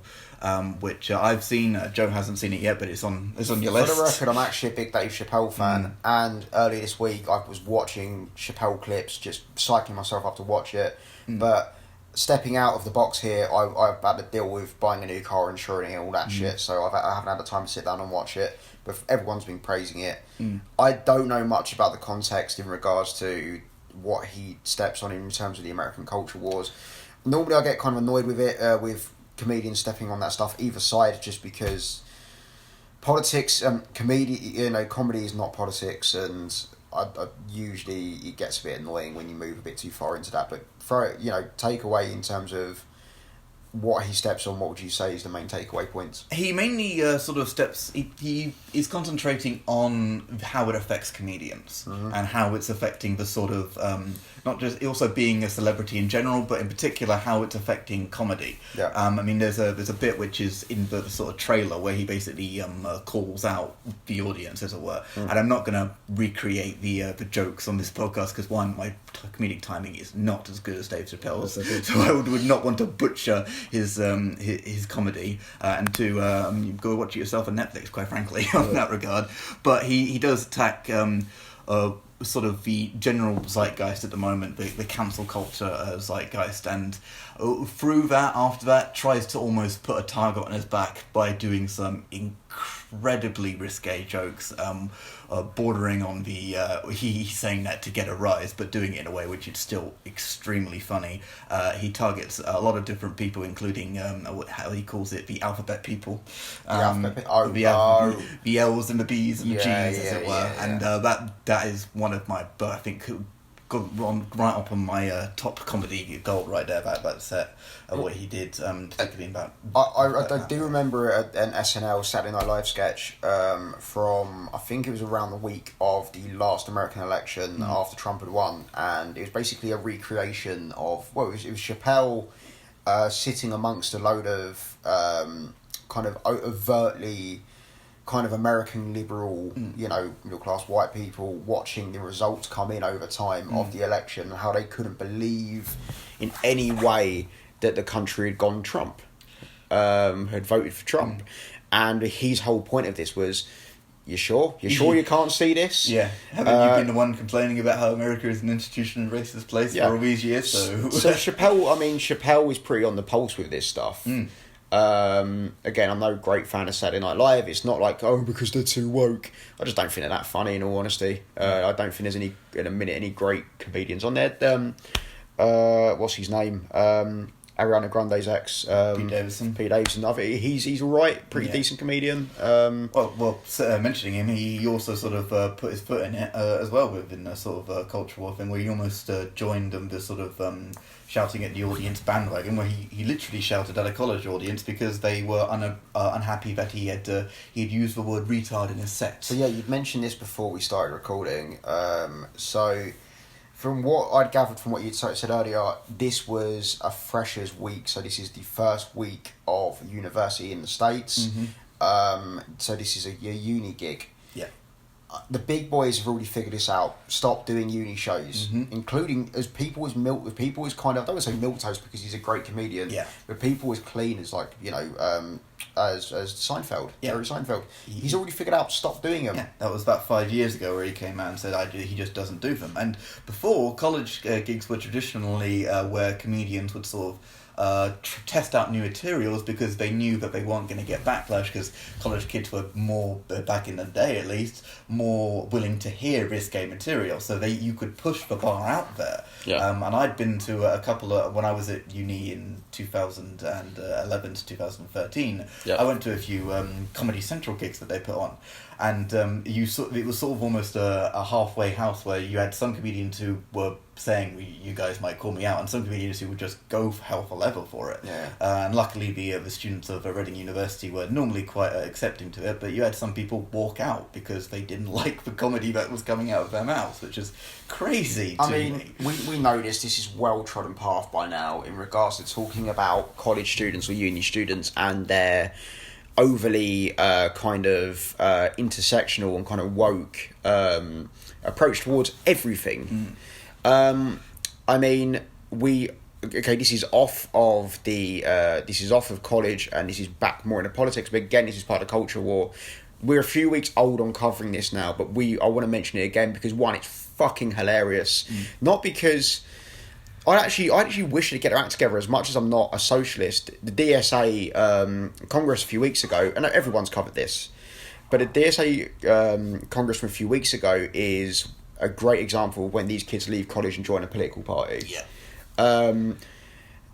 Speaker 2: which I've seen. Joe hasn't seen it yet, but it's on your list.
Speaker 1: For the record, I'm actually a big Dave Chappelle fan, and earlier this week I was watching Chappelle clips, just psyching myself up to watch it. But stepping out of the box here, I've had to deal with buying a new car, insuring it, and all that shit. So I haven't had the time to sit down and watch it. But everyone's been praising it. I don't know much about the context in regards to what he steps on in terms of the American culture wars. Normally I get kind of annoyed with it, with comedians stepping on that stuff either side, just because politics, comedy is not politics, and I usually it gets a bit annoying when you move a bit too far into that. But take away in terms of what he steps on, what would you say is the main takeaway points?
Speaker 2: He mainly sort of steps. He is concentrating on how it affects comedians and how it's affecting the sort of not just also being a celebrity in general, but in particular how it's affecting comedy.
Speaker 1: Yeah.
Speaker 2: I mean, there's a bit which is in the sort of trailer where he basically calls out the audience, as it were. And I'm not going to recreate the jokes on this podcast because one, my comedic timing is not as good as Dave Chappelle's, so I would not want to butcher his comedy, and to go watch it yourself on Netflix, quite frankly, on that regard. But he does attack sort of the general zeitgeist at the moment, the cancel culture zeitgeist, and after that tries to almost put a target on his back by doing some incredibly risque jokes, bordering on the he's saying that to get a rise, but doing it in a way which is still extremely funny. He targets a lot of different people, including how he calls it, the alphabet people, the L's and the B's and the G's, as it were. And that is one of my, but I think got right up on my top comedy gold right there about the set of what he did, particularly about.
Speaker 1: I do remember an SNL Saturday Night Live sketch from, I think it was around the week of the last American election after Trump had won, and it was basically a recreation of, it was Chappelle sitting amongst a load of kind of overtly kind of American liberal, middle class white people watching the results come in over time of the election, and how they couldn't believe in any way that the country had gone Trump, had voted for Trump. And his whole point of this was, you sure you can't see this?
Speaker 2: Yeah. Haven't you been the one complaining about how America is an institutional racist place for all these years?
Speaker 1: So Chappelle is pretty on the pulse with this stuff. Again, I'm no great fan of Saturday Night Live. It's not like, because they're too woke. I just don't think they're that funny, in all honesty. I don't think there's any great comedians on there. What's his name? Ariana Grande's ex,
Speaker 2: Pete Davidson.
Speaker 1: I think he's all right, pretty decent comedian.
Speaker 2: Mentioning him, he also sort of put his foot in it as well within the sort of cultural thing, where he almost joined them, the sort of shouting at the audience bandwagon, where he literally shouted at a college audience because they were unhappy that he had used the word retard in his set.
Speaker 1: So you'd mentioned this before we started recording. So from what I'd gathered from what you'd said earlier, this was a freshers week. So this is the first week of university in the States. So this is a uni gig.
Speaker 2: Yeah.
Speaker 1: The big boys have already figured this out. Stop doing uni shows, including as people as kind of, I don't want to say milquetoast because he's a great comedian.
Speaker 2: Yeah.
Speaker 1: But people as clean as as Seinfeld, Jerry Seinfeld. He's already figured out. Stop doing them.
Speaker 2: Yeah, that was about 5 years ago where he came out and said he just doesn't do them. And before, college gigs were traditionally where comedians would sort of test out new materials because they knew that they weren't going to get backlash, because college kids were more, back in the day at least, more willing to hear risque material, so you could push the bar out there. And I'd been to a couple of, when I was at uni in 2011 to 2013, I went to a few Comedy Central gigs that they put on, And it was sort of almost a halfway house where you had some comedians who were saying, you guys might call me out, and some comedians who would just go for hell for leather for it.
Speaker 1: Yeah.
Speaker 2: And luckily the students of Reading University were normally quite accepting to it, but you had some people walk out because they didn't like the comedy that was coming out of their mouths, which is crazy to me.
Speaker 1: We know this is well-trodden path by now in regards to talking about college students or uni students and their overly kind of intersectional and kind of woke approach towards everything. I mean, this is off of college, and this is back more into politics. But again, this is part of the culture war. We're a few weeks old on covering this now, but I want to mention it again because one, it's fucking hilarious. Not because I actually wish to get their act together. As much as I'm not a socialist, the DSA Congress a few weeks ago, and everyone's covered this, but the DSA Congress from a few weeks ago is a great example of when these kids leave college and join a political party.
Speaker 2: Yeah.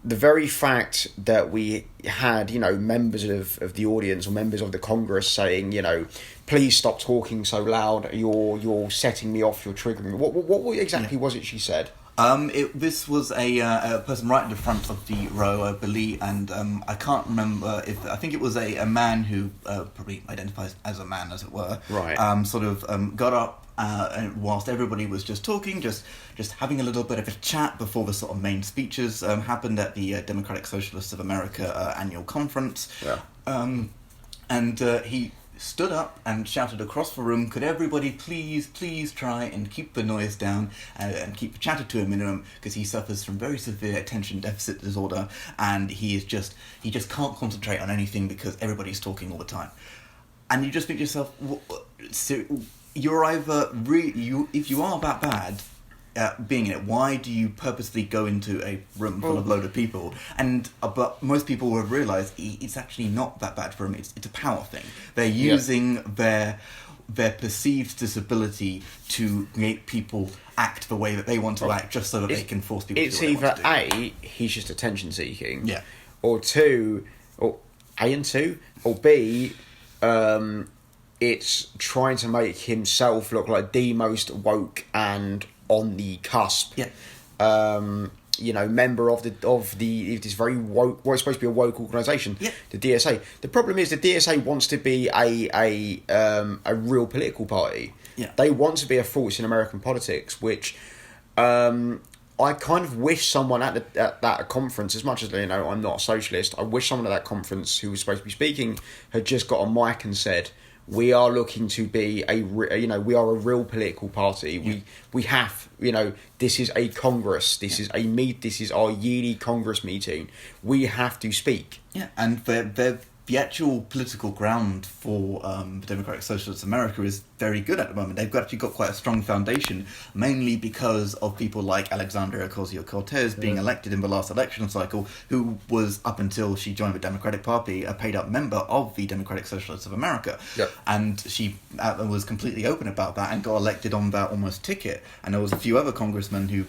Speaker 1: The very fact that we had, members of the audience or members of the Congress saying, please stop talking so loud, you're setting me off, you're triggering me. What exactly was it she said?
Speaker 2: This was a person right in the front of the row, I believe, and I can't remember I think it was a man who probably identifies as a man, as it were.
Speaker 1: Right.
Speaker 2: Got up and whilst everybody was just talking, just having a little bit of a chat before the sort of main speeches happened at the Democratic Socialists of America annual conference.
Speaker 1: Yeah.
Speaker 2: And he stood up and shouted across the room, could everybody please try and keep the noise down and keep the chatter to a minimum, because he suffers from very severe attention deficit disorder, and he just can't concentrate on anything because everybody's talking all the time. And you just think to yourself, so you're either if you are that bad at being in it, why do you purposely go into a room full of load of people? And but most people will realise it's actually not that bad for them. It's a power thing. They're using their perceived disability to make people act the way that they want to act, just so that they can force people to do what they want to do.
Speaker 1: It's either A, he's just attention seeking,
Speaker 2: yeah,
Speaker 1: or two, or A and two, or B, it's trying to make himself look like the most woke and on the cusp, member of this very woke, well, it's supposed to be a woke organisation, the DSA. The problem is the DSA wants to be a real political party.
Speaker 2: Yeah.
Speaker 1: They want to be a force in American politics, which I kind of wish someone at that conference, as much as I'm not a socialist, I wish someone at that conference who was supposed to be speaking had just got on mic and said, we are looking to be we are a real political party.
Speaker 2: Yeah.
Speaker 1: We have, this is a Congress. This is our yearly Congress meeting. We have to speak.
Speaker 2: Yeah, and the actual political ground for the Democratic Socialists of America is very good at the moment. They've actually got quite a strong foundation, mainly because of people like Alexandria Ocasio-Cortez being elected in the last election cycle, who was, up until she joined the Democratic Party, a paid-up member of the Democratic Socialists of America.
Speaker 1: Yep.
Speaker 2: And she was completely open about that and got elected on that almost ticket. And there was a few other congressmen who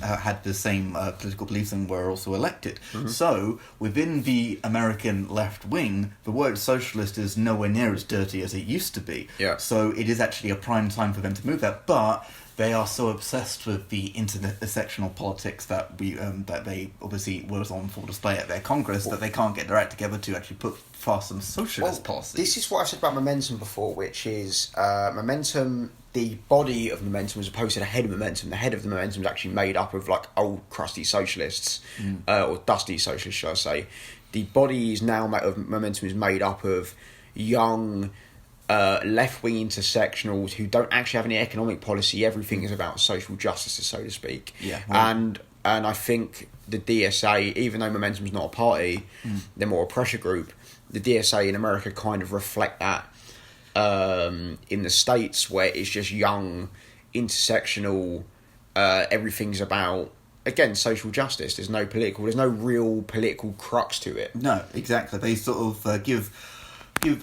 Speaker 2: had the same political beliefs and were also elected. Mm-hmm. So, within the American left wing, the word socialist is nowhere near as dirty as it used to be.
Speaker 1: Yeah.
Speaker 2: So it is actually a prime time for them to move that, but they are so obsessed with the intersectional politics that they obviously was on full display at their Congress that they can't get their act together to actually put fast some socialist policies.
Speaker 1: This is what I said about Momentum before, which is Momentum, the body of Momentum as opposed to the head of Momentum. The head of the Momentum is actually made up of like old crusty socialists, or dusty socialists, should I say. The body is now of Momentum is made up of young, left-wing intersectionals who don't actually have any economic policy. Everything is about social justice, so to speak.
Speaker 2: Yeah.
Speaker 1: And I think the DSA, even though Momentum's not a party, they're more a pressure group. The DSA in America kind of reflect that. In the States, where it's just young, intersectional, everything's about, again, social justice. There's no real political crux to it.
Speaker 2: No, exactly. They sort of give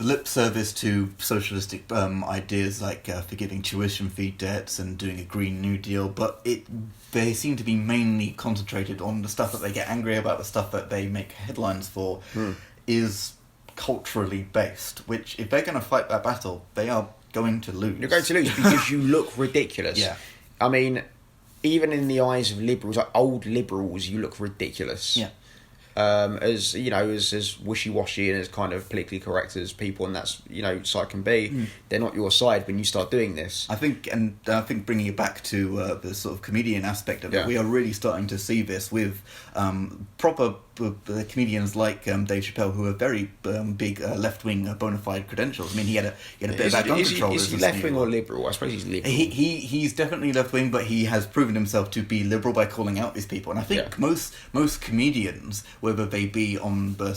Speaker 2: lip service to socialistic ideas like forgiving tuition fee debts and doing a Green New Deal, but they seem to be mainly concentrated on the stuff that they get angry about, the stuff that they make headlines for, is culturally based, which, if they're going to fight that battle, they are going to lose.
Speaker 1: You're going to lose because you look ridiculous.
Speaker 2: Yeah.
Speaker 1: I mean, even in the eyes of liberals, like old liberals, you look ridiculous.
Speaker 2: Yeah.
Speaker 1: As you know, as wishy-washy and as kind of politically correct as people, and that's side can be. They're not your side when you start doing this.
Speaker 2: I think bringing it back to the sort of comedian aspect of it, we are really starting to see this with proper comedians like Dave Chappelle, who are very big left-wing bona fide credentials. I mean, he had a bit of gun control.
Speaker 1: Is he left-wing or liberal? I suppose he's liberal.
Speaker 2: He's definitely left-wing, but he has proven himself to be liberal by calling out these people. And I think most comedians, whether they be on the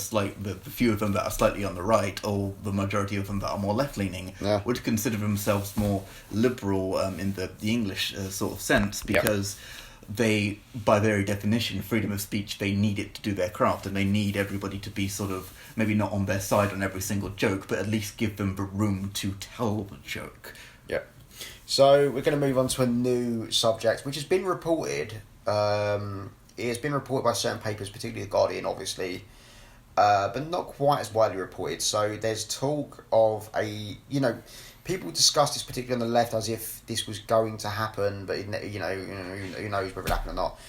Speaker 2: few of them that are slightly on the right, or the majority of them that are more left-leaning, would consider themselves more liberal in the English sort of sense, because they, by very definition, freedom of speech, they need it to do their craft, and they need everybody to be sort of, maybe not on their side on every single joke, but at least give them the room to tell the joke.
Speaker 1: Yeah. So we're going to move on to a new subject, which has been reported. It has been reported by certain papers, particularly The Guardian, obviously, but not quite as widely reported. So there's talk of people discuss this, particularly on the left, as if this was going to happen, but who knows whether it happened or not.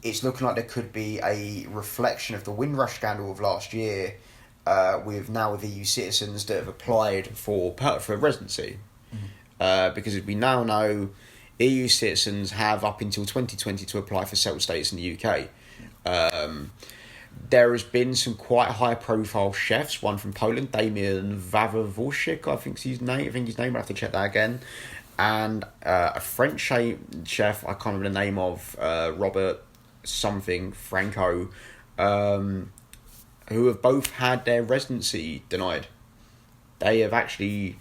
Speaker 1: It's looking like there could be a reflection of the Windrush scandal of last year, with EU citizens that have applied for residency, because as we now know, EU citizens have up until 2020 to apply for settled status in the UK. There has been some quite high-profile chefs. One from Poland, Damian Wawrzyk, I think his name. I have to check that again. And a French chef, I can't remember the name of, Robert something Franco, who have both had their residency denied. They have actually,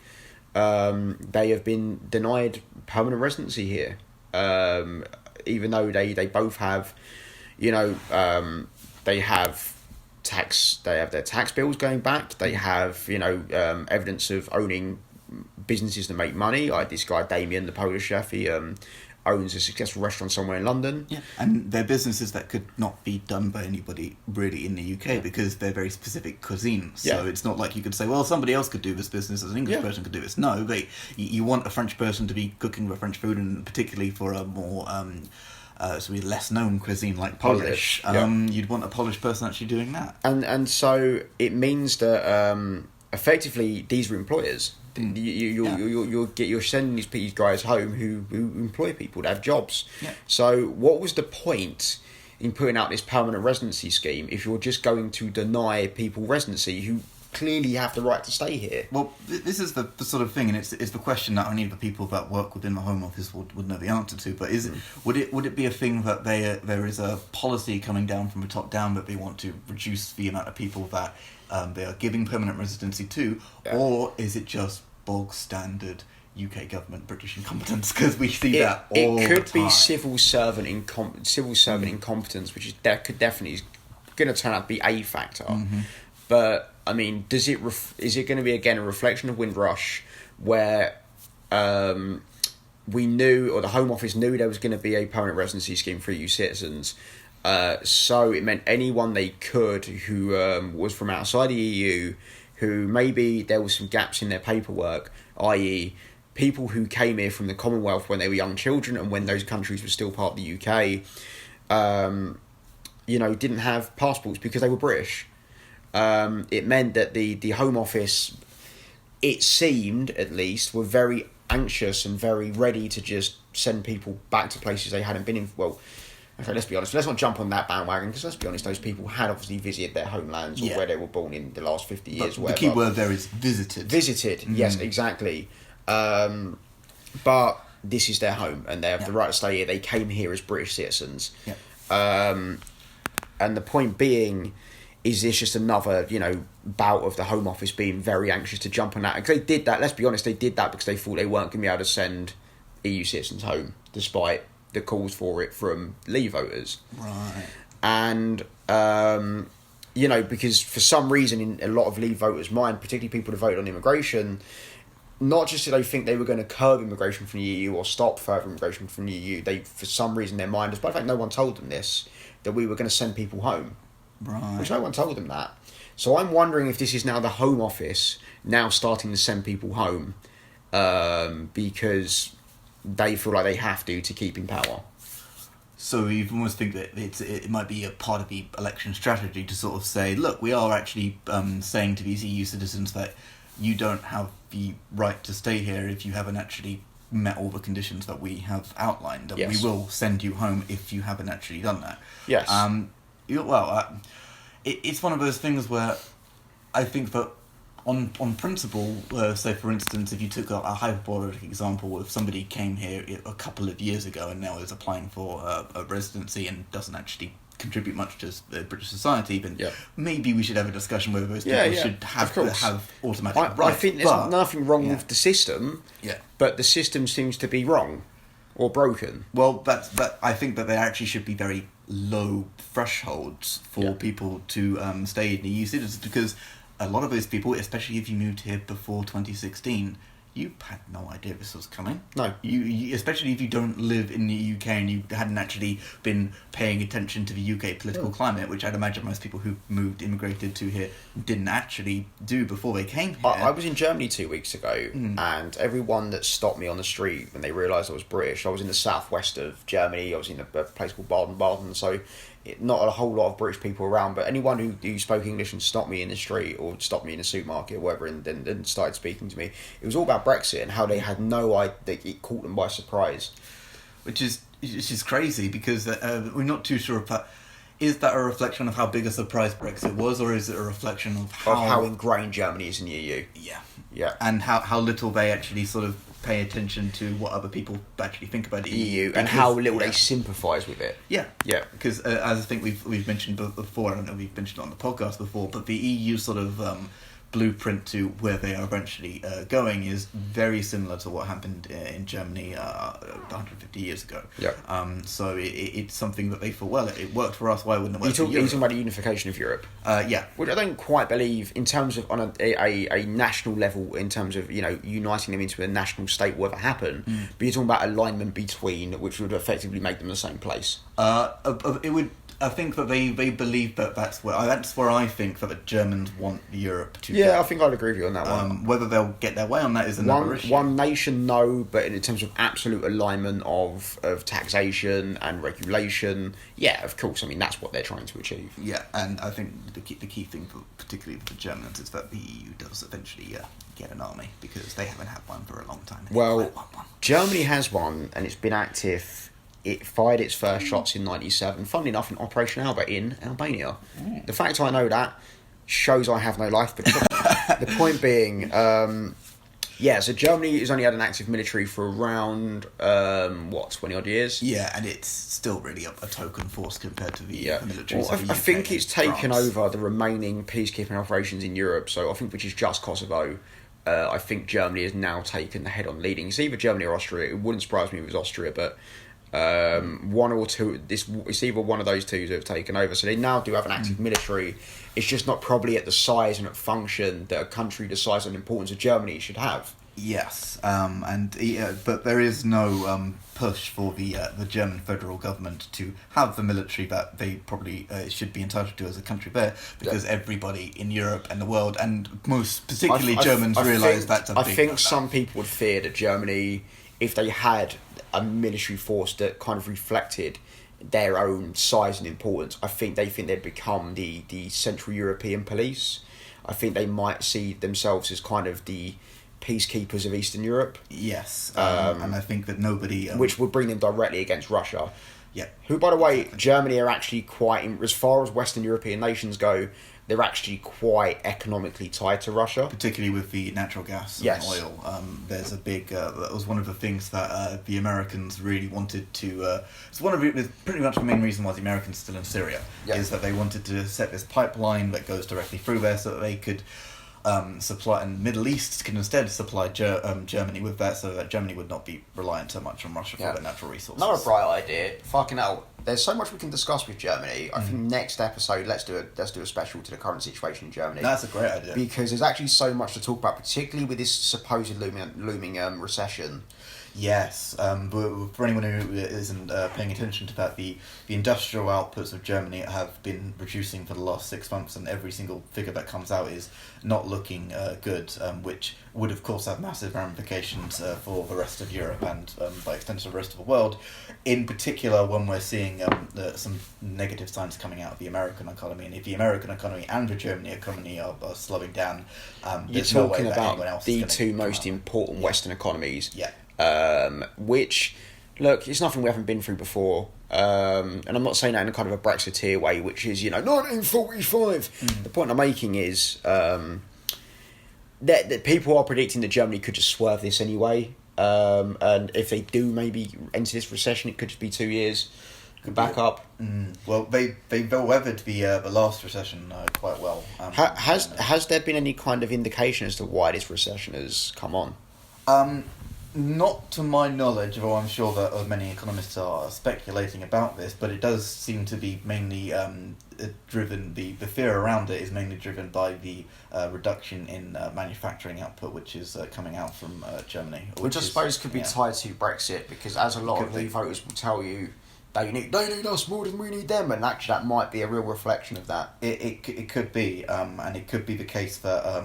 Speaker 1: they have been denied permanent residency here, even though they both have, they have their tax bills going back. They have evidence of owning businesses that make money. Like this guy Damien, the Polish chef, he owns a successful restaurant somewhere in London.
Speaker 2: Yeah, and they're businesses that could not be done by anybody really in the UK because they're very specific cuisines. So it's not like you could say, well, somebody else could do this business as an English person could do this. No, you want a French person to be cooking the French food, and particularly for a more less known cuisine like Polish. You'd want a Polish person actually doing that.
Speaker 1: And so it means that effectively these are employers. You're sending these guys home who employ people that have jobs.
Speaker 2: Yeah.
Speaker 1: So what was the point in putting out this permanent residency scheme if you're just going to deny people residency who clearly have the right to stay here?
Speaker 2: Well, this is the sort of thing, and it's the question that only the people that work within the Home Office would know the answer to. But would it be a thing that there is a policy coming down from the top down that they want to reduce the amount of people that they are giving permanent residency to, or is it just bog standard UK government British incompetence? Because we see that all the time.
Speaker 1: It could be civil servant incompetence, which could definitely going to turn out to be a factor. But I mean, is it going to be again a reflection of Windrush, where we knew, or the Home Office knew, there was going to be a permanent residency scheme for EU citizens? So it meant anyone they could who was from outside the EU, who maybe there was some gaps in their paperwork, i.e. people who came here from the Commonwealth when they were young children and when those countries were still part of the UK, didn't have passports because they were British. It meant that the Home Office, it seemed at least, were very anxious and very ready to just send people back to places they hadn't been in. Well, okay, let's be honest. Let's not jump on that bandwagon, because let's be honest, those people had obviously visited their homelands or where they were born in the last 50 years.
Speaker 2: But the key word there is visited.
Speaker 1: Visited, yes, exactly. But this is their home, and they have the right to stay here. They came here as British citizens. And the point being, is this just another, bout of the Home Office being very anxious to jump on that? Because they did that, let's be honest, they did that because they thought they weren't going to be able to send EU citizens home, despite the calls for it from Leave voters.
Speaker 2: Right.
Speaker 1: And, because for some reason in a lot of Leave voters' mind, particularly people who voted on immigration, not just did they think they were going to curb immigration from the EU or stop further immigration from the EU, they, for some reason, their mind, despite the fact no one told them this, that we were going to send people home.
Speaker 2: Right.
Speaker 1: Which no one told them that. So I'm wondering if this is now the Home Office now starting to send people home, because they feel like they have to keep in power.
Speaker 2: So you almost think that it might be a part of the election strategy to sort of say, look, we are actually saying to these EU citizens that you don't have the right to stay here if you haven't actually met all the conditions that we have outlined, and we will send you home if you haven't actually done that.
Speaker 1: Yes.
Speaker 2: It's one of those things where I think that on principle, say for instance, if you took a hyperbolic example, if somebody came here a couple of years ago and now is applying for a residency and doesn't actually contribute much to British society, then maybe we should have a discussion whether those people should have automatic rights.
Speaker 1: I think there's nothing wrong with the system, but the system seems to be wrong or broken.
Speaker 2: Well, but I think that there actually should be very low thresholds for people to stay in the EU citizens, because a lot of those people, especially if you moved here before 2016, you had no idea this was coming.
Speaker 1: No.
Speaker 2: You especially if you don't live in the UK and you hadn't actually been paying attention to the UK political climate, which I'd imagine most people who immigrated to here didn't actually do before they came here.
Speaker 1: I was in Germany 2 weeks ago, and everyone that stopped me on the street when they realised I was British, I was in the southwest of Germany, I was in a place called Baden-Baden, so not a whole lot of British people around, but anyone who spoke English and stopped me in the street or stopped me in a supermarket or whatever and then started speaking to me, it was all about Brexit and how they had no idea, it caught them by surprise.
Speaker 2: Which is crazy, because we're not too sure about, is that a reflection of how big a surprise Brexit was, or is it a reflection of how
Speaker 1: ingrained Germany is in the EU? Yeah.
Speaker 2: And how little they actually sort of pay attention to what other people actually think about the EU,
Speaker 1: and how little they sympathise with it.
Speaker 2: Yeah. Because as I think we've mentioned before, I don't know if we've mentioned it on the podcast before, but the EU sort of blueprint to where they are eventually going is very similar to what happened in Germany 150 years ago. So it's something that they thought, well, it worked for us, why wouldn't it work for Europe?
Speaker 1: You're talking about the unification of Europe? Which I don't quite believe in terms of on a national level, in terms of, uniting them into a national state will ever happen, but you're talking about alignment between, which would effectively make them the same place.
Speaker 2: It would. I think that they believe that's where I think that the Germans want Europe to go.
Speaker 1: I think I'd agree with you on that one.
Speaker 2: Whether they'll get their way on that is another issue.
Speaker 1: One nation, no, but in terms of absolute alignment of taxation and regulation, of course. I mean, that's what they're trying to achieve.
Speaker 2: Yeah, and I think the key thing, particularly for the Germans, is that the EU does eventually get an army, because they haven't had one for a long time.
Speaker 1: Well, Germany has one, and it's been active. It fired its first shots in 1997, funnily enough, in Operation Alba in Albania. The fact I know that shows I have no life, but the point being, so Germany has only had an active military for around, 20-odd years?
Speaker 2: Yeah, and it's still really a token force compared to the military.
Speaker 1: Well, I think it's taken over the remaining peacekeeping operations in Europe, so I think, which is just Kosovo. I think Germany has now taken the head-on leading. It's either Germany or Austria. It wouldn't surprise me if it was Austria, but one or two, it's either one of those two who have taken over, so they now do have an active military. It's just not probably at the size and at function that a country the size and importance of Germany should have.
Speaker 2: Yes, but there is no push for the German federal government to have the military that they probably should be entitled to as a country there, because everybody in Europe and the world, and most particularly Germans, realise that's a big...
Speaker 1: I think some people would fear that Germany, if they had a military force that kind of reflected their own size and importance, I think they'd become the Central European police. I think they might see themselves as kind of the peacekeepers of Eastern Europe.
Speaker 2: Yes, and I think that nobody...
Speaker 1: which would bring them directly against Russia.
Speaker 2: Yeah.
Speaker 1: Who, by the way, Germany are actually quite, as far as Western European nations go, they're actually quite economically tied to Russia.
Speaker 2: Particularly with the natural gas and oil. There's a big... that was one of the things that the Americans really wanted to... it's pretty much the main reason why the Americans are still in Syria, is that they wanted to set this pipeline that goes directly through there so that they could... supply, and the Middle East can instead supply Germany with that, so that Germany would not be reliant so much on Russia for their natural resources.
Speaker 1: Another bright idea. Fucking hell, there's so much we can discuss with Germany. I think next episode, let's do a special to the current situation in Germany.
Speaker 2: That's a great idea,
Speaker 1: because there's actually so much to talk about, particularly with this supposed looming recession.
Speaker 2: Yes, but for anyone who isn't paying attention to that, the industrial outputs of Germany have been reducing for the last 6 months, and every single figure that comes out is not looking good, which would of course have massive ramifications for the rest of Europe and by extension the rest of the world. In particular, when we're seeing some negative signs coming out of the American economy, and if the American economy and the German economy are slowing down,
Speaker 1: you're talking about the two most important Western economies.
Speaker 2: Yeah.
Speaker 1: Which, look, it's nothing we haven't been through before. And I'm not saying that in a kind of a Brexiteer way, which is, 1945. The point I'm making is that people are predicting that Germany could just swerve this anyway. And if they do maybe enter this recession, it could just be 2 years. Could back up.
Speaker 2: Well, they weathered the last recession quite well.
Speaker 1: Has there been any kind of indication as to why this recession has come on?
Speaker 2: Not to my knowledge, although I'm sure that many economists are speculating about this, but it does seem to be mainly driven, the fear around it is mainly driven by the reduction in manufacturing output, which is coming out from Germany.
Speaker 1: Which I suppose could be tied to Brexit, because as a lot of Leave voters will tell you, they need us more than we need them, and actually that might be a real reflection of that.
Speaker 2: It could be, and it could be the case that...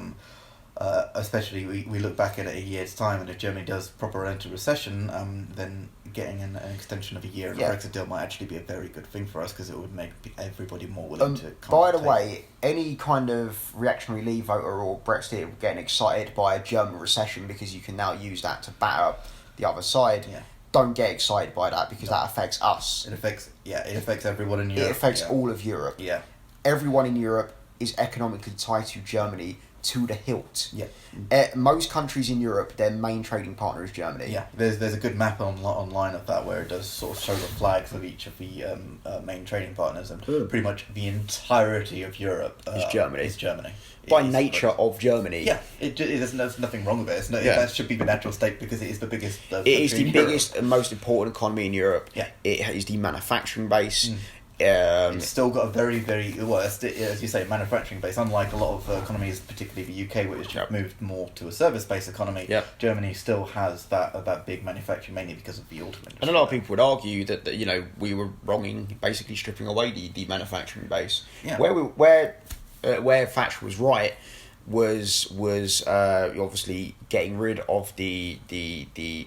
Speaker 2: especially we look back at it a year's time, and if Germany does proper enter recession, then getting an extension of a year in the Brexit deal might actually be a very good thing for us, because it would make everybody more willing to come.
Speaker 1: By the way, any kind of reactionary Leave voter or Brexit getting excited by a German recession because you can now use that to batter the other side, don't get excited by that, because that affects us.
Speaker 2: It affects everyone in Europe.
Speaker 1: It affects all of Europe.
Speaker 2: Yeah.
Speaker 1: Everyone in Europe is economically tied to Germany to the hilt.
Speaker 2: Yeah.
Speaker 1: Most countries in Europe, their main trading partner is Germany.
Speaker 2: Yeah, there's a good map online of that where it does sort of show the flags of each of the main trading partners, and pretty much the entirety of Europe
Speaker 1: is Germany.
Speaker 2: By
Speaker 1: nature of Germany.
Speaker 2: Yeah, there's nothing wrong with it. That should be the natural state, because it is the biggest.
Speaker 1: It is the biggest and most important economy in Europe.
Speaker 2: Yeah.
Speaker 1: It is the manufacturing base.
Speaker 2: It's still got a very, very, well, as you say, manufacturing base. Unlike a lot of economies, particularly the UK, which moved more to a service-based economy, Germany still has that big manufacturing, mainly because of the auto industry.
Speaker 1: And a lot of people would argue that we were wrong in basically stripping away the manufacturing base. Yeah. Where Thatcher was right was obviously getting rid of the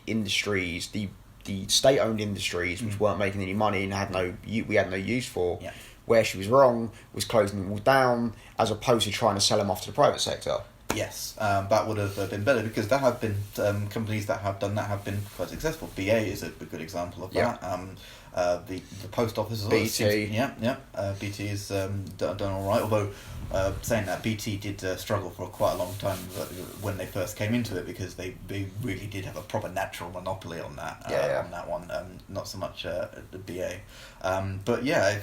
Speaker 1: industries, the state-owned industries, which weren't making any money and we had no use for.
Speaker 2: Yeah.
Speaker 1: Where she was wrong was closing them all down, as opposed to trying to sell them off to the private sector.
Speaker 2: Yes, that would have been better, because there have been companies that have done that have been quite successful. BA is a good example of that. The post office as well.
Speaker 1: BT.
Speaker 2: BT has done all right, although saying that, BT did struggle for quite a long time when they first came into it, because they really did have a proper natural monopoly on that on that one, not so much the BA. But yeah,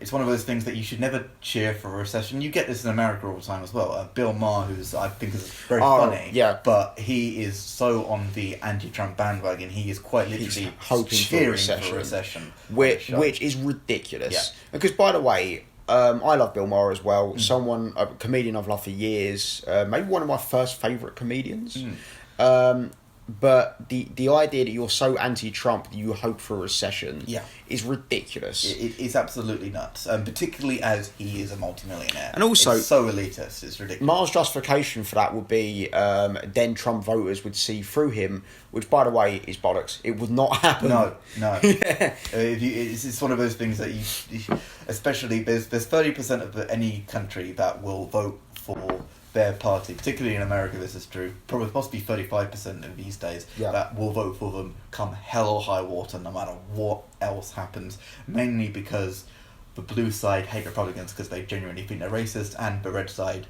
Speaker 2: it's one of those things that you should never cheer for a recession. You get this in America all the time as well. Bill Maher, who's I think is very funny, but he is so on the anti-Trump bandwagon. He is quite literally
Speaker 1: hoping
Speaker 2: cheering for a recession,
Speaker 1: which is ridiculous. Yeah. Because, by the way, I love Bill Maher as well. A comedian I've loved for years. Maybe one of my first favourite comedians. But the idea that you're so anti-Trump that you hope for a recession is ridiculous.
Speaker 2: It's absolutely nuts, particularly as he is a multimillionaire.
Speaker 1: And also,
Speaker 2: it's so elitist, it's ridiculous.
Speaker 1: Maher's justification for that would be then Trump voters would see through him, which, by the way, is bollocks. It would not happen.
Speaker 2: No. It's one of those things that you especially, there's 30% of any country that will vote for their party, particularly in America. This is true. Probably possibly 35% of these days that will vote for them come hell or high water, no matter what else happens. Mainly because the blue side hate Republicans because they genuinely think they're racist, and the red side,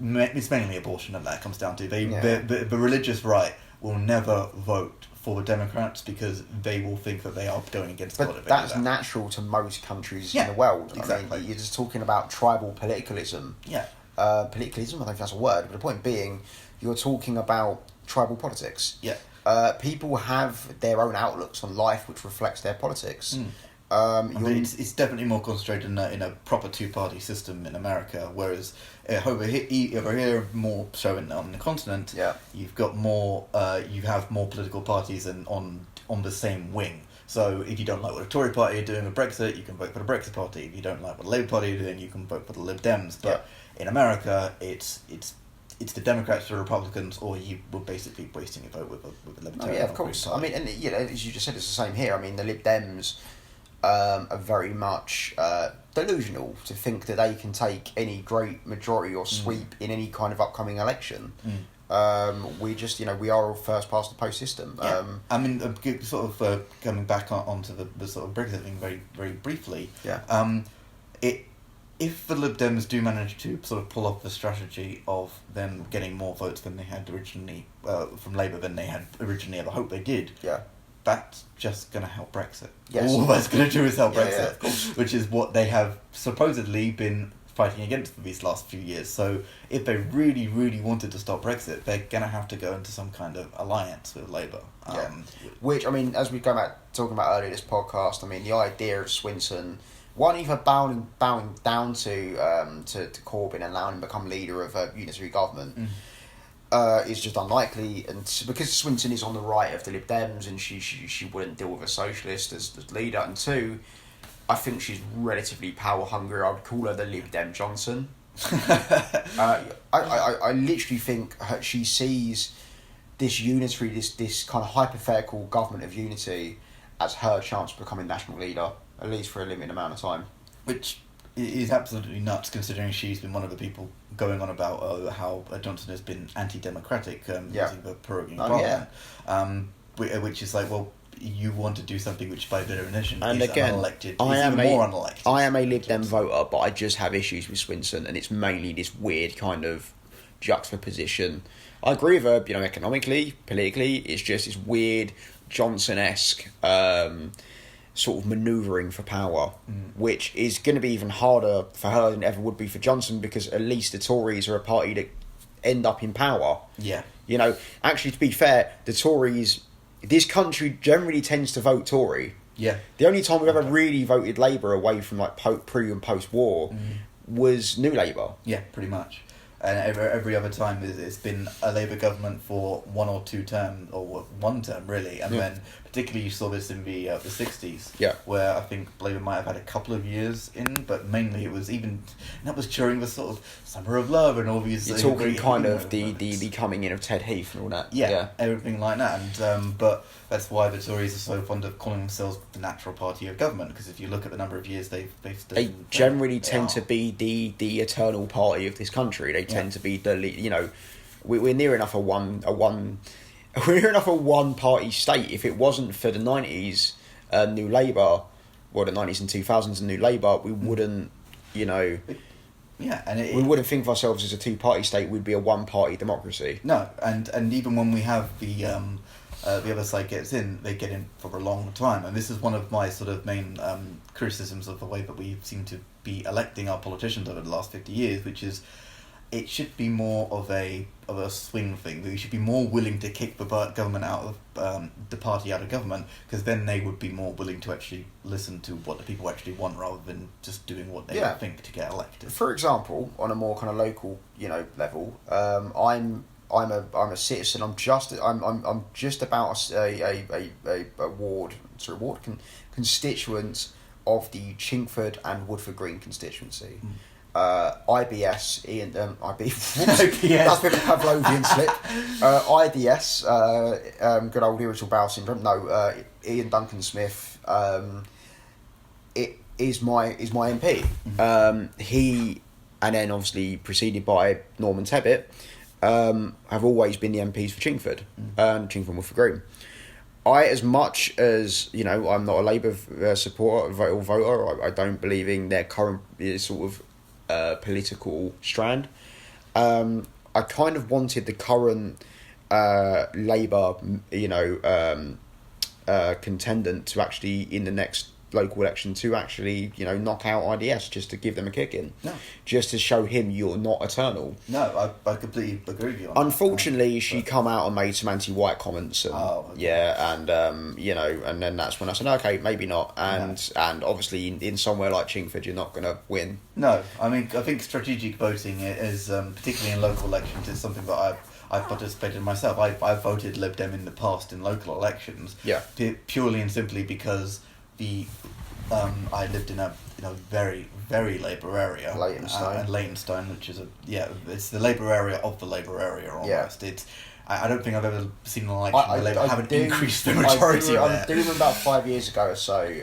Speaker 2: it's mainly abortion that it comes down to. The religious right will never vote for the Democrats because they will think that they are going against God.
Speaker 1: But that's natural to most countries in the world.
Speaker 2: Exactly.
Speaker 1: I mean, you're just talking about tribal politicalism.
Speaker 2: Yeah.
Speaker 1: Politicalism, I don't know if that's a word, but the point being, you're talking about tribal politics.
Speaker 2: Yeah.
Speaker 1: People have their own outlooks on life which reflects their politics.
Speaker 2: I mean, it's definitely more concentrated in a proper two-party system in America, whereas over here more so on the continent, you've got more, you have more political parties and on the same wing. So if you don't like what the Tory party are doing with Brexit, you can vote for the Brexit party. If you don't like what the Labour Party are doing, you can vote for the Lib Dems. But in America, it's the Democrats or Republicans, or you were basically wasting your vote with a Libertarian.
Speaker 1: Oh, yeah, of course. I mean, and as you just said, it's the same here. I mean, the Lib Dems are very much delusional to think that they can take any great majority or sweep in any kind of upcoming election. We just, we are all first past the post system.
Speaker 2: Yeah. I mean, sort of coming back onto the sort of Brexit thing very, very briefly.
Speaker 1: Yeah.
Speaker 2: If the Lib Dems do manage to sort of pull off the strategy of them getting more votes than they had originally from Labour than they had originally ever hoped they did.
Speaker 1: Yeah.
Speaker 2: That's just going to help Brexit.
Speaker 1: Yes.
Speaker 2: All that's going to do is help Brexit,
Speaker 1: yeah,
Speaker 2: which is what they have supposedly been fighting against for these last few years. So if they really, really wanted to stop Brexit, they're going to have to go into some kind of alliance with Labour.
Speaker 1: Which, I mean, as we go back talking about earlier this podcast, I mean, the idea of Swinson, one, either bowing down to Corbyn and allowing him to become leader of a unitary government, is just unlikely, and because Swinson is on the right of the Lib Dems and she wouldn't deal with a socialist as leader, and two, I think she's relatively power hungry. I would call her the Lib Dem Johnson. I literally think she sees this unitary, this kind of hypothetical government of unity as her chance of becoming national leader, at least for a limited amount of time.
Speaker 2: Which is absolutely nuts, considering she's been one of the people going on about how Johnson has been anti-democratic using the prorogating parliament, which is like, well, you want to do something which by definition is unelected. I am
Speaker 1: a Lib Dem voter, but I just have issues with Swinson, and it's mainly this weird kind of juxtaposition. I agree with her, economically, politically, it's just this weird Johnson-esque sort of manoeuvring for power, which is going to be even harder for her than it ever would be for Johnson, because at least the Tories are a party that end up in power.
Speaker 2: Yeah.
Speaker 1: Actually, to be fair, the Tories, this country generally tends to vote Tory.
Speaker 2: Yeah.
Speaker 1: The only time we've ever really voted Labour away from like pre and post war was New Labour.
Speaker 2: Yeah, pretty much. And every other time it's been a Labour government for one or two terms, or one term really, and then particularly you saw this in the 60s, where I think Labour might have had a couple of years in, but mainly it was that was during the sort of Summer of Love and all these.
Speaker 1: You're talking kind of the coming in of Ted Heath and all that.
Speaker 2: Yeah, everything like that, and but that's why the Tories are so fond of calling themselves the natural party of government, because if you look at the number of years they
Speaker 1: generally tend to be the eternal party of this country. They tend to be the we're near enough a one party state. If it wasn't for the 90s New Labour, or the 90s and 2000s and New Labour, we wouldn't we wouldn't think of ourselves as a two party state. We'd be a one party democracy.
Speaker 2: No, and even when we have the other side gets in, they get in for a long time, and this is one of my sort of main criticisms of the way that we seem to be electing our politicians over the last 50 years, which is it should be more of a swing thing. We should be more willing to kick the government out of the party out of government, because then they would be more willing to actually listen to what the people actually want, rather than just doing what they think to get elected.
Speaker 1: For example, on a more kind of local level, I'm a citizen. I'm just about a constituent of the Chingford and Woodford Green constituency. IBS, Ian, that's a bit of a Pavlovian slip. IDS, good old irritable bowel syndrome. No, Ian Duncan Smith. It is my MP. He, and then obviously preceded by Norman Tebbit, have always been the MPs for Chingford, Chingford and Woodford Green. As much as I'm not a Labour supporter or voter. I don't believe in their current sort of political strand. I kind of wanted the current Labour, contendant to actually in the next local election to actually, knock out IDS, just to give them a kick in.
Speaker 2: No.
Speaker 1: Just to show him you're not eternal.
Speaker 2: No, I completely agree with you on
Speaker 1: Unfortunately, she come out and made some anti-white comments. And,
Speaker 2: okay.
Speaker 1: Yeah, and, and then that's when I said, okay, maybe not. And obviously in somewhere like Chingford, you're not going to win.
Speaker 2: No, I mean, I think strategic voting is, particularly in local elections, is something that I've participated in myself. I've voted Lib Dem in the past in local elections.
Speaker 1: Yeah.
Speaker 2: Purely and simply because I lived in a very, very Labour area. Leytonstone, which is it's the Labour area of the Labour area almost.
Speaker 1: Yeah.
Speaker 2: It's I don't think I've ever seen an election where Labour haven't increased the majority there.
Speaker 1: I do remember about 5 years ago or so,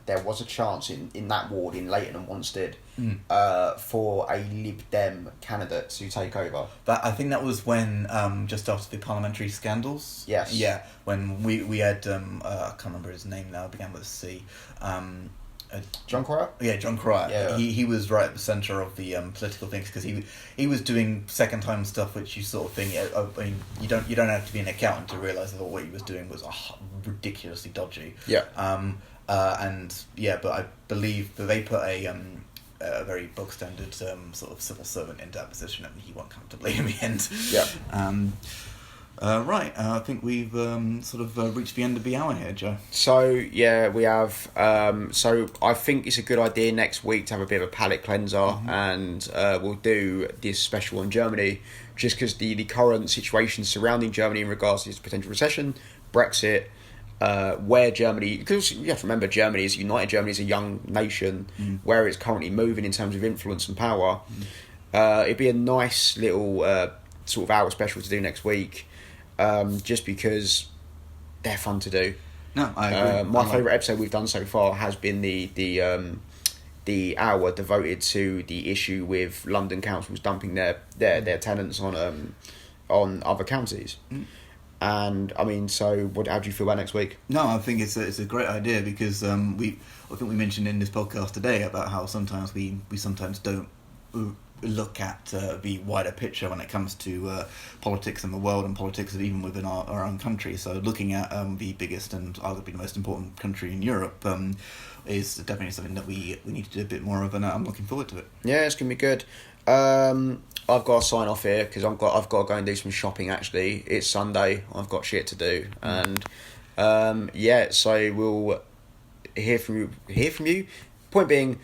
Speaker 1: there was a chance in that ward in Leyton and Wanstead for a Lib Dem candidate to take over.
Speaker 2: I think that was when just after the parliamentary scandals.
Speaker 1: Yes.
Speaker 2: Yeah, when we had I can't remember his name now. It began with a C.
Speaker 1: John Cryer?
Speaker 2: Yeah, John Cryer.
Speaker 1: Yeah.
Speaker 2: He was right at the centre of the political things because he was doing second time stuff, which you sort of think. I mean, you don't have to be an accountant to realise that what he was doing was ridiculously dodgy.
Speaker 1: Yeah.
Speaker 2: But I believe that they put a very bog standard sort of civil servant into that position, and he won comfortably in the end.
Speaker 1: Yeah.
Speaker 2: Right, I think we've reached the end of the hour here, Joe.
Speaker 1: So, yeah, we have... so, I think it's a good idea next week to have a bit of a palate cleanser, and we'll do this special on Germany, just because the current situation surrounding Germany in regards to its potential recession, Brexit, where Germany... Because you have to remember, Germany is a young nation, where it's currently moving in terms of influence and power. It'd be a nice little sort of hour special to do next week. Just because they're fun to do.
Speaker 2: No, I agree.
Speaker 1: My favourite episode we've done so far has been the hour devoted to the issue with London councils dumping their tenants on other counties. And I mean, so how do you feel about next week?
Speaker 2: No, I think it's a great idea because I think we mentioned in this podcast today about how sometimes we sometimes don't look at the wider picture when it comes to politics in the world and politics even within our own country. So looking at the biggest and arguably the most important country in Europe is definitely something that we need to do a bit more of, and I'm looking forward to it. Yeah,
Speaker 1: it's going to be good. I've got to sign off here because I've got to go and do some shopping. Actually, it's Sunday. I've got shit to do, and so we'll hear from you. Point being,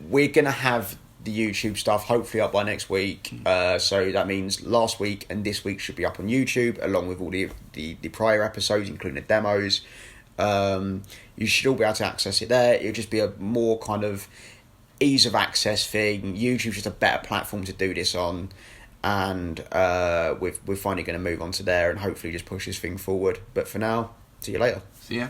Speaker 1: we're gonna have the YouTube stuff hopefully up by next week. So that means last week and this week should be up on YouTube along with all the prior episodes, including the demos. You should all be able to access it there. It'll just be a more kind of ease of access thing. YouTube's just a better platform to do this on, and we're finally going to move on to there and hopefully just push this thing forward. But for now, see you later.
Speaker 2: See ya.